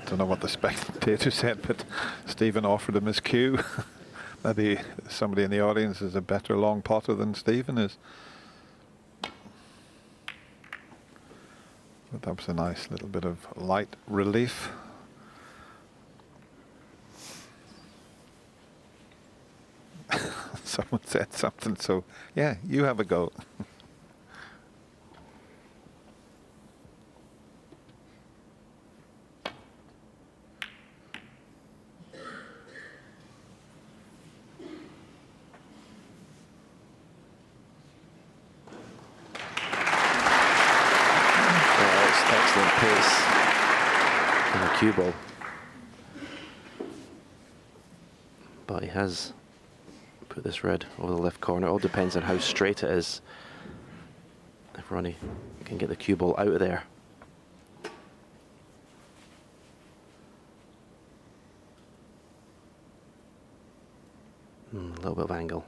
Don't know what the spectator said, but Stephen offered him his cue. Maybe somebody in the audience is a better long potter than Stephen is. But that was a nice little bit of light relief. Someone said something, so yeah, you have a go. Excellent pace in a cue ball. But he has put this red over the left corner. It all depends on how straight it is. If Ronnie can get the cue ball out of there. A little bit of angle.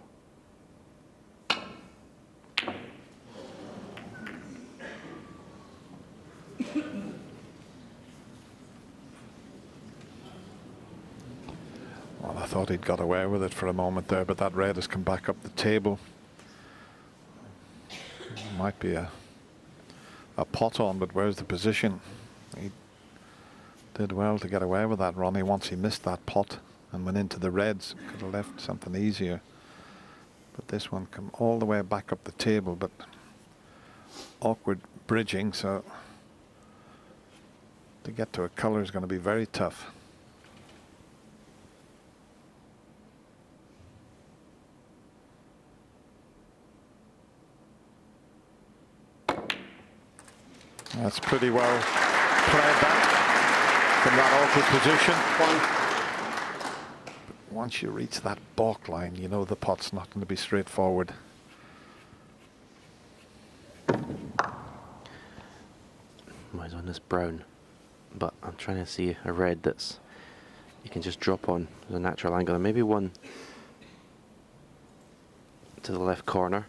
Well, I thought he'd got away with it for a moment there, but that red has come back up the table. Might be a pot on, but where's the position? He did well to get away with that, Ronnie, once he missed that pot and went into the reds. Could have left something easier. But this one come all the way back up the table, but awkward bridging, so to get to a colour is going to be very tough. That's pretty well played back from that awkward position. But once you reach that balk line, you know the pot's not going to be straightforward. Well, he's on this brown, but I'm trying to see a red that's you can just drop on as a natural angle, and maybe one to the left corner.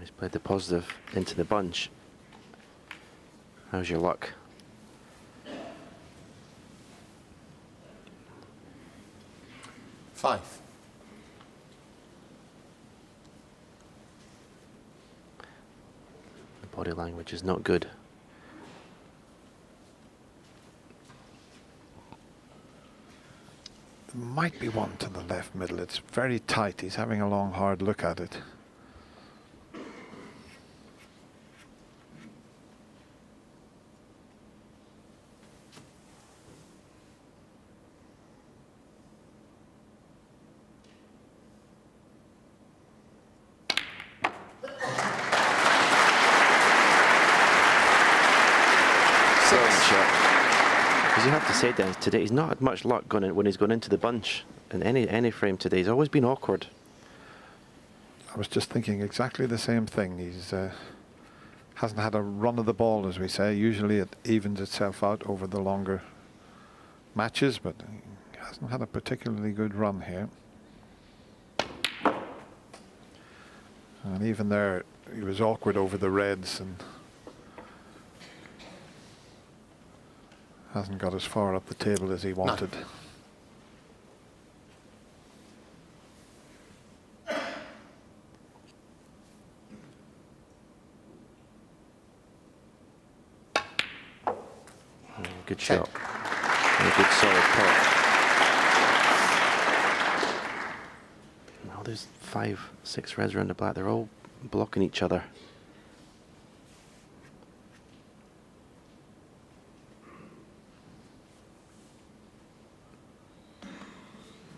He's played the positive into the bunch. How's your luck? Five. The body language is not good. There might be one to the left middle. It's very tight. He's having a long, hard look at it. Because you have to say, Dennis, today he's not had much luck going in when he's gone into the bunch in any frame today. He's always been awkward. I was just thinking exactly the same thing. He's hasn't had a run of the ball, as we say. Usually it evens itself out over the longer matches, but he hasn't had a particularly good run here. And even there, he was awkward over the reds and hasn't got as far up the table as he wanted. Good shot. And a good solid pot. Now there's 5, 6 reds around the black. They're all blocking each other.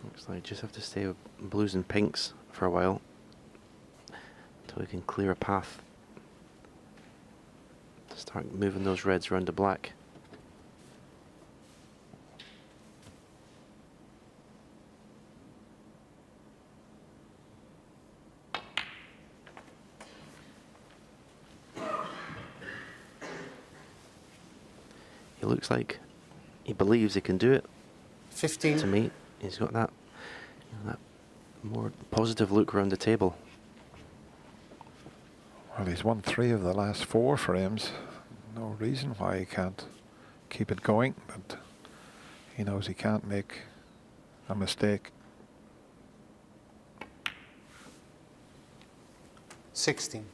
Looks like you just have to stay with blues and pinks for a while until we can clear a path to start moving those reds around the black. He looks like he believes he can do it. 15. To me, he's got that, that more positive look around the table. Well, he's won 3 of the last 4 frames. No reason why he can't keep it going, but he knows he can't make a mistake. 16.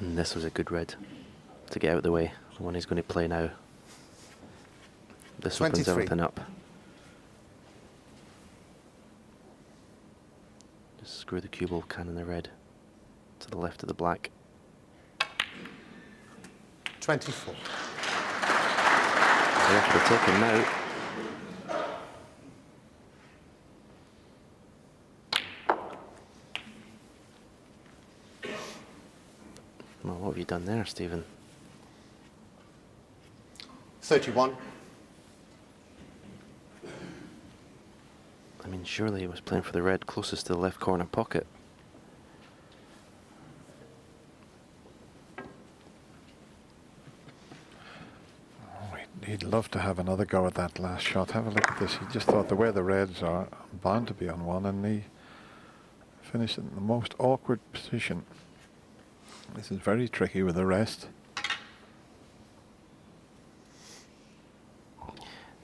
And this was a good red to get out of the way. The one he's going to play now. This opens 23. everything up. Just screw the cue ball can in the red to the left of the black. 24. They're after taking now. Well, what have you done there, Stephen? 31. I mean, surely he was playing for the red closest to the left corner pocket. Oh, he'd love to have another go at that last shot. Have a look at this. He just thought the way the reds are bound to be on one, and he finished in the most awkward position. This is very tricky with the rest.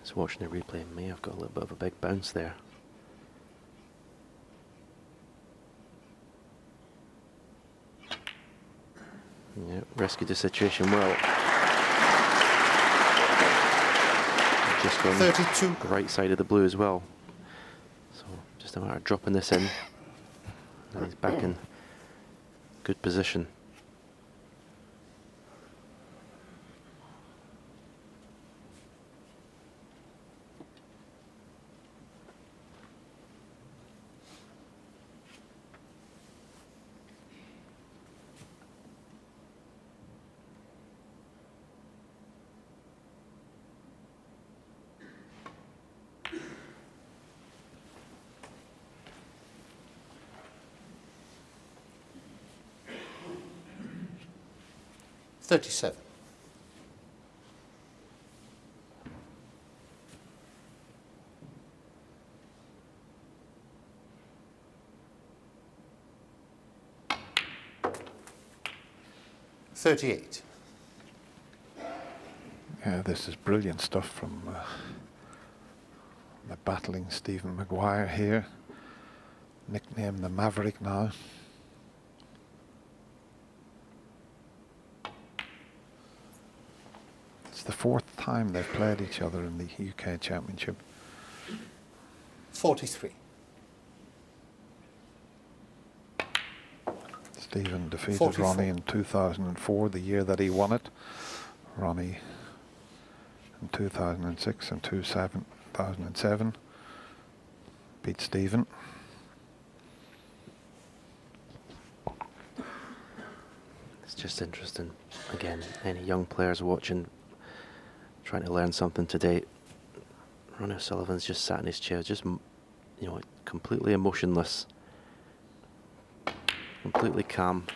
Just watching the replay, may have got a little bit of a big bounce there. Yeah, rescued the situation well. Just gone 32. the right side of the blue as well. So just a matter of dropping this in. And he's back in good position. $37. $38. Yeah, this is brilliant stuff from the battling Stephen Maguire here. Nicknamed the Maverick now. It's the 4th time they've played each other in the UK Championship. 43. Stephen defeated 44. Ronnie in 2004, the year that he won it. Ronnie in 2006 and 2007 beat Stephen. It's just interesting. Again, any young players watching, trying to learn something today. Ronnie Sullivan's just sat in his chair, just, you know, completely emotionless, completely calm.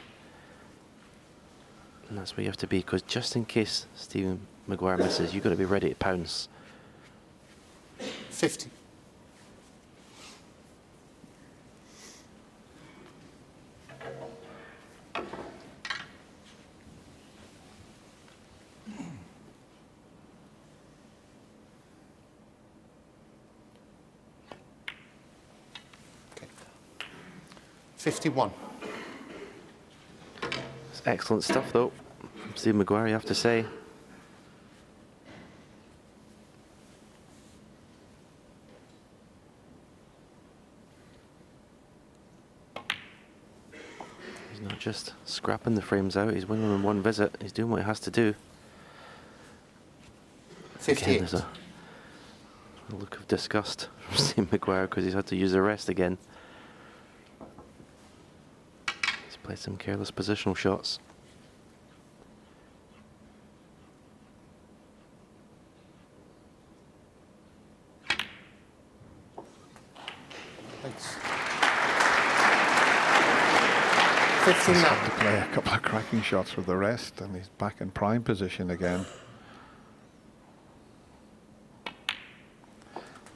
And that's where you have to be, because just in case Stephen Maguire misses, you've got to be ready to pounce. 50. Okay. 51. It's excellent stuff, though, from Stephen Maguire, you have to say. He's not just scrapping the frames out, he's winning in one visit. He's doing what he has to do. 58. Again, there's a look of disgust from Stephen Maguire because he's had to use the rest again. Play some careless positional shots. Thanks. 15 He's now. had to play a couple of cracking shots with the rest, and he's back in prime position again.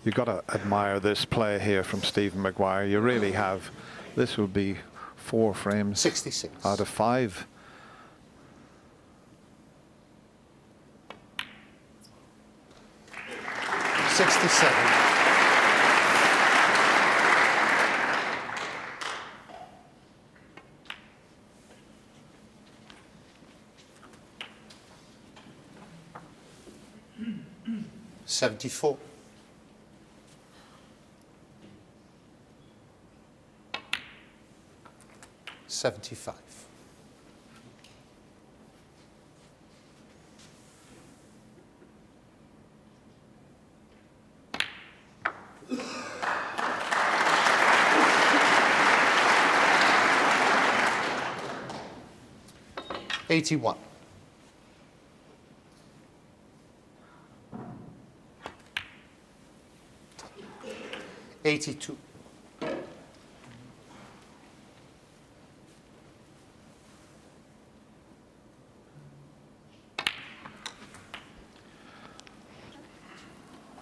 You've got to admire this play here from Stephen Maguire. You really have. This will be 4 frames 66. out of 5. $74. 75. $81. 82.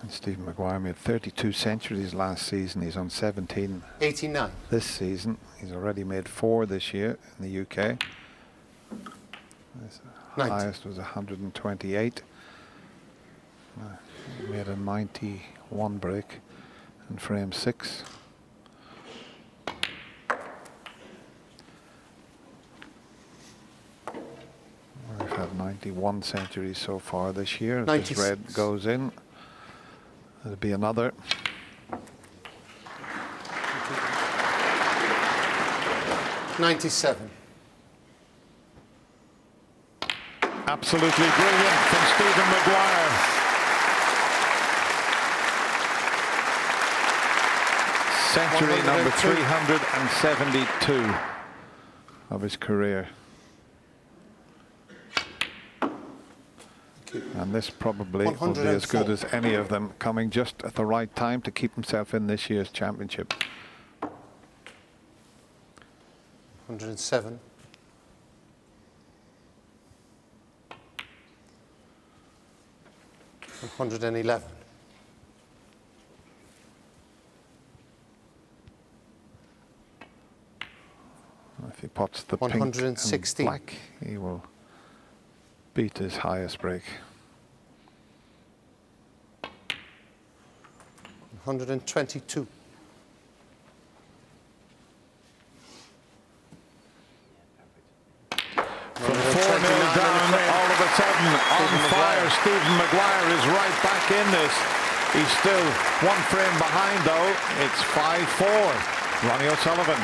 'Stephen Maguire made 32 centuries last season. He's on 17 89. this season. He's already made 4 this year in the UK. His 90. highest was 128. He made a 91 break in frame 6. We've had 91 centuries so far this year. If this 96. red goes in, there'll be another. $97. Absolutely brilliant from Stephen Maguire. Century number 372 of his career. And this probably will be as good as any of them, coming just at the right time to keep himself in this year's championship. 107. 111. If he pots the pink and 116. black, he will beat his highest break. 122. From 4-0 down, all of a sudden, on fire, Stephen Maguire is right back in this. He's still 1 frame behind, though. It's 5-4. Ronnie O'Sullivan.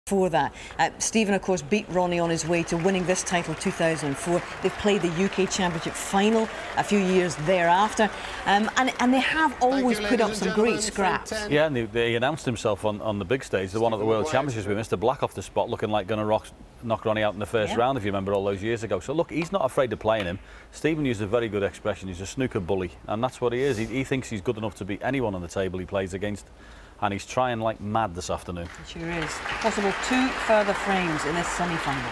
For that, Stephen, of course, beat Ronnie on his way to winning this title 2004. They've played the UK Championship final a few years thereafter, and they have always put up some great scraps. Yeah, and he announced himself on the big stage, the one at the World Championships with Mr. Black off the spot, looking like going to knock Ronnie out in the first round, if you remember all those years ago. So look, he's not afraid of playing him. Stephen used a very good expression. He's a snooker bully, and that's what he is. He thinks he's good enough to beat anyone on the table he plays against. And he's trying like mad this afternoon. It sure is. Possible 2 further frames in this semi-final.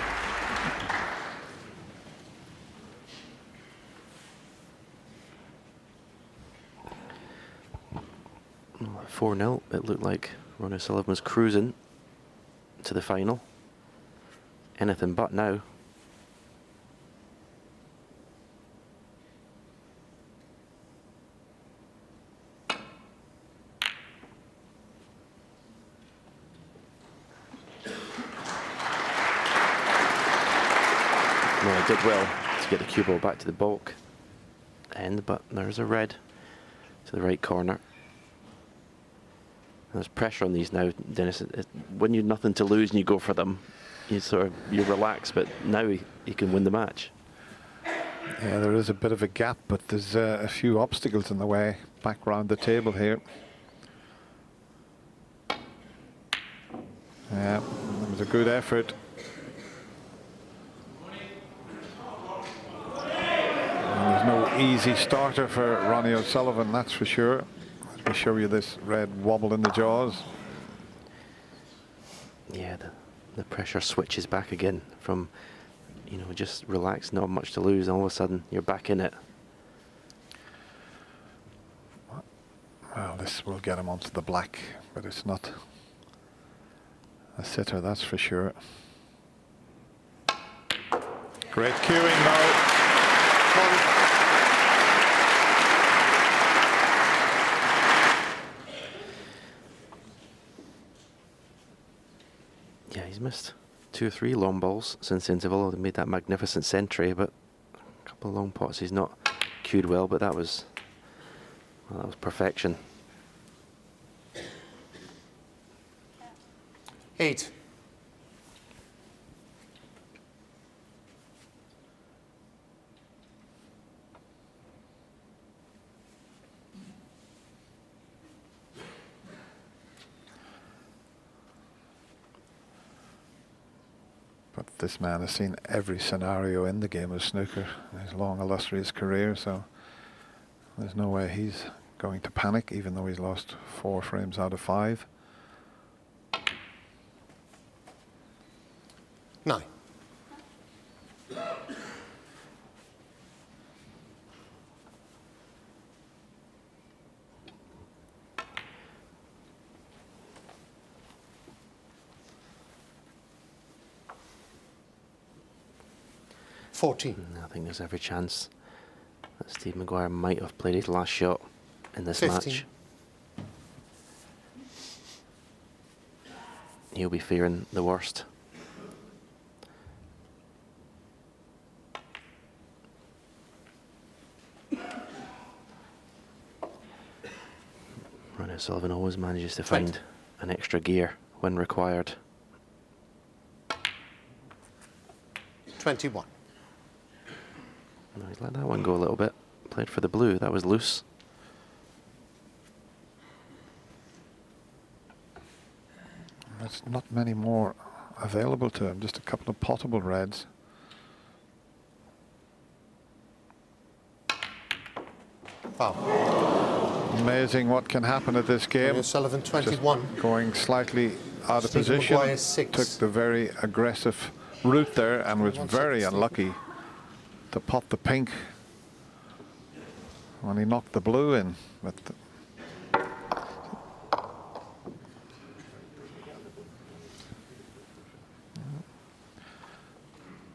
At 4-0, it looked like Ronnie Sullivan was cruising to the final. Anything but now. Well, he did well to get the cue ball back to the baulk end, but there's a red to the right corner. There's pressure on these now, Dennis. When you've nothing to lose and you go for them, you relax, but now he can win the match. Yeah, there is a bit of a gap, but there's a few obstacles in the way back round the table here. Yeah, it was a good effort. And there's no easy starter for Ronnie O'Sullivan, that's for sure. Let me show you this red wobble in the jaws. Yeah, the pressure switches back again from, you know, just relax, not much to lose, all of a sudden you're back in it. Well, this will get him onto the black, but it's not a sitter, that's for sure. Great cueing now. Yeah, he's missed 2 or 3 long balls since the interval. They made that magnificent century, but a couple of long pots he's not cued well, but that was, well, that was perfection. 8. But this man has seen every scenario in the game of snooker in his long, illustrious career, so there's no way he's going to panic, even though he's lost 4 frames out of 5. 9. I think there's every chance that Steve Maguire might have played his last shot in this 15. match. He'll be fearing the worst. Ronnie Sullivan always manages to 20. find an extra gear when required. 21. No, he's let that one go a little bit. Played for the blue, that was loose. There's not many more available to him, just a couple of potable reds. Foul. Amazing what can happen at this game. Sullivan 21. Just going slightly out of Stephen position. Maguire 6. Took the very aggressive route there and was very unlucky to pot the pink when he knocked the blue in. But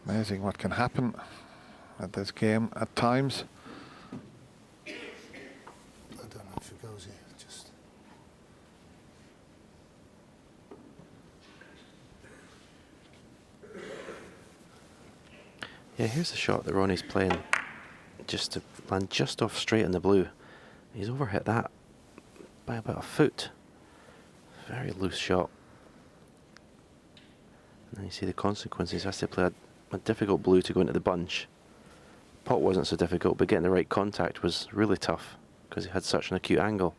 amazing what can happen at this game at times. I don't know if it goes here. Just Yeah, here's the shot that Ronnie's playing, just to land just off straight in the blue. He's overhit that by about a foot. Very loose shot. And then you see the consequences. He has to play a difficult blue to go into the bunch. Pot wasn't so difficult, but getting the right contact was really tough because he had such an acute angle.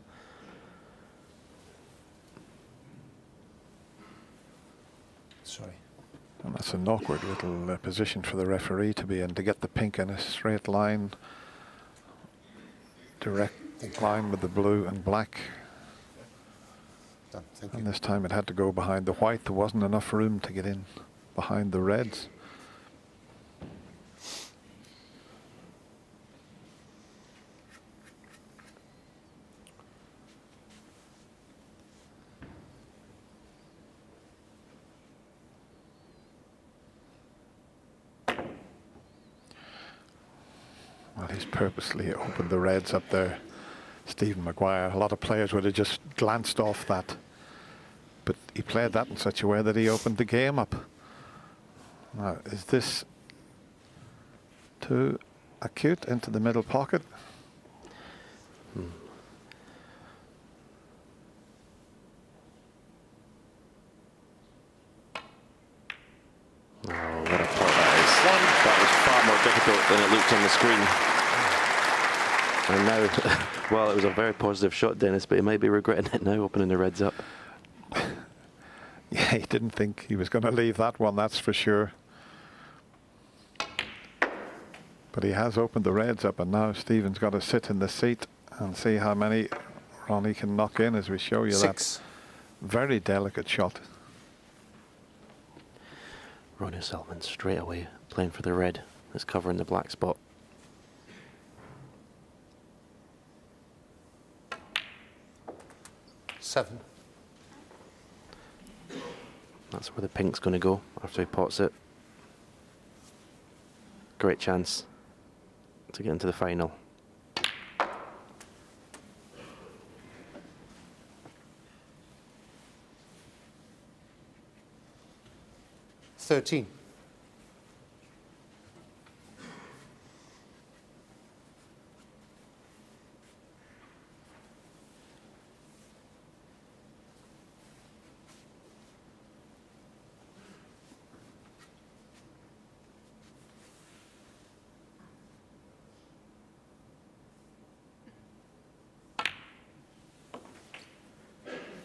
sorry. And that's an awkward little position for the referee to be in, to get the pink in a straight line, direct line with the blue and black. Done. Thank And you. this time it had to go behind the white. There wasn't enough room to get in behind the reds. Well, he's purposely opened the reds up there, Stephen Maguire. A lot of players would have just glanced off that, but he played that in such a way that he opened the game up. Now, is this too acute into the middle pocket? Oh, what a pot that is. That was far more difficult than it looked on the screen. And now, well, it was a very positive shot, Dennis, but he might be regretting it now, opening the reds up. Yeah, He didn't think he was going to leave that one, that's for sure. But he has opened the reds up, and now Stephen's got to sit in the seat and see how many Ronnie can knock in as we show you 6. that very delicate shot. Ronnie Sullivan straight away playing for the red. That's covering the black spot. Seven. That's where the pink's going to go after he pots it. Great chance to get into the final. $13.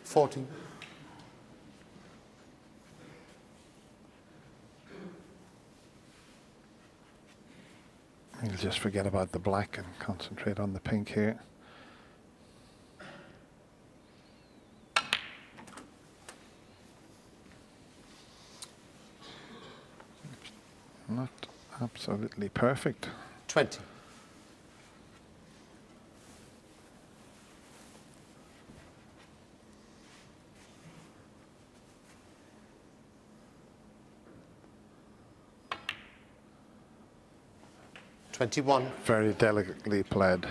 $14. He'll just forget about the black and concentrate on the pink here. Not absolutely perfect. 20. $21. Very delicately played.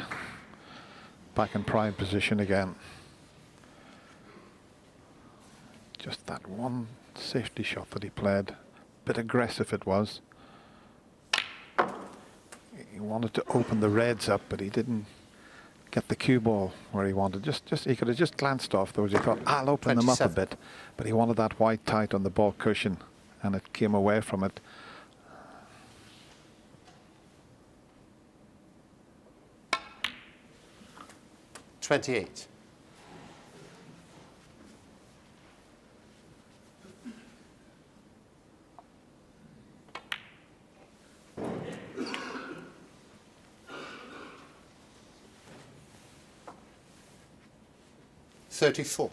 Back in prime position again. Just that one safety shot that he played. Bit aggressive it was. He wanted to open the reds up, but he didn't get the cue ball where he wanted. He could have just glanced off those. He thought, I'll open them up a bit. But he wanted that white tight on the ball cushion, and it came away from it. $28. $34.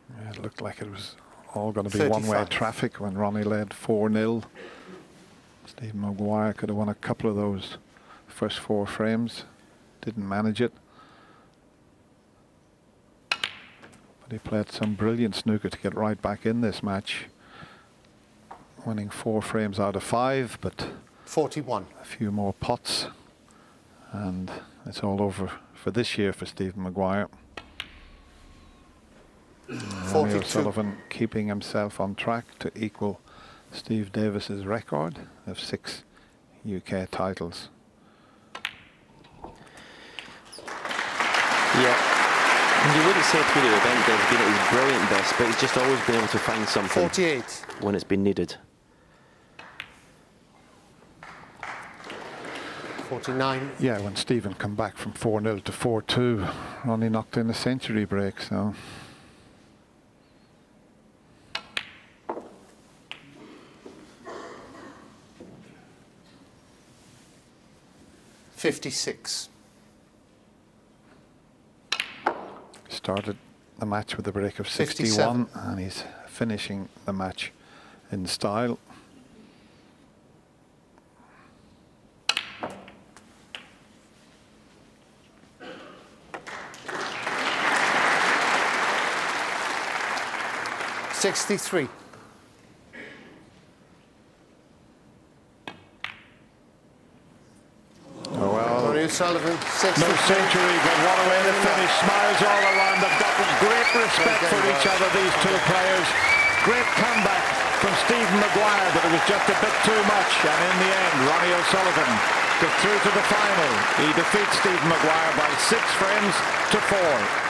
Yeah, it looked like it was all going to be one-way traffic when Ronnie led 4-0. Stephen Maguire could have won a couple of those first 4 frames, didn't manage it. But he played some brilliant snooker to get right back in this match, winning 4 frames out of 5, but 41. a few more pots, and it's all over for this year for Stephen Maguire. Ronnie Sullivan keeping himself on track to equal Steve Davis's record of 6 UK titles. Yeah, and you wouldn't say through the event there's been at his brilliant best, but he's just always been able to find something 48. when it's been needed. 49. Yeah, when Stephen come back from 4-0 to 4-2, Ronnie knocked in a century break, so. $56. Started the match with a break of 61, and he's finishing the match in style. $63. Sullivan, 63. No century, but what a way to finish. Smiles all around. They've got great respect for each other, these two players. Great comeback from Stephen Maguire, but it was just a bit too much. And in the end, Ronnie O'Sullivan gets through to the final. He defeats Stephen Maguire by 6 frames to 4.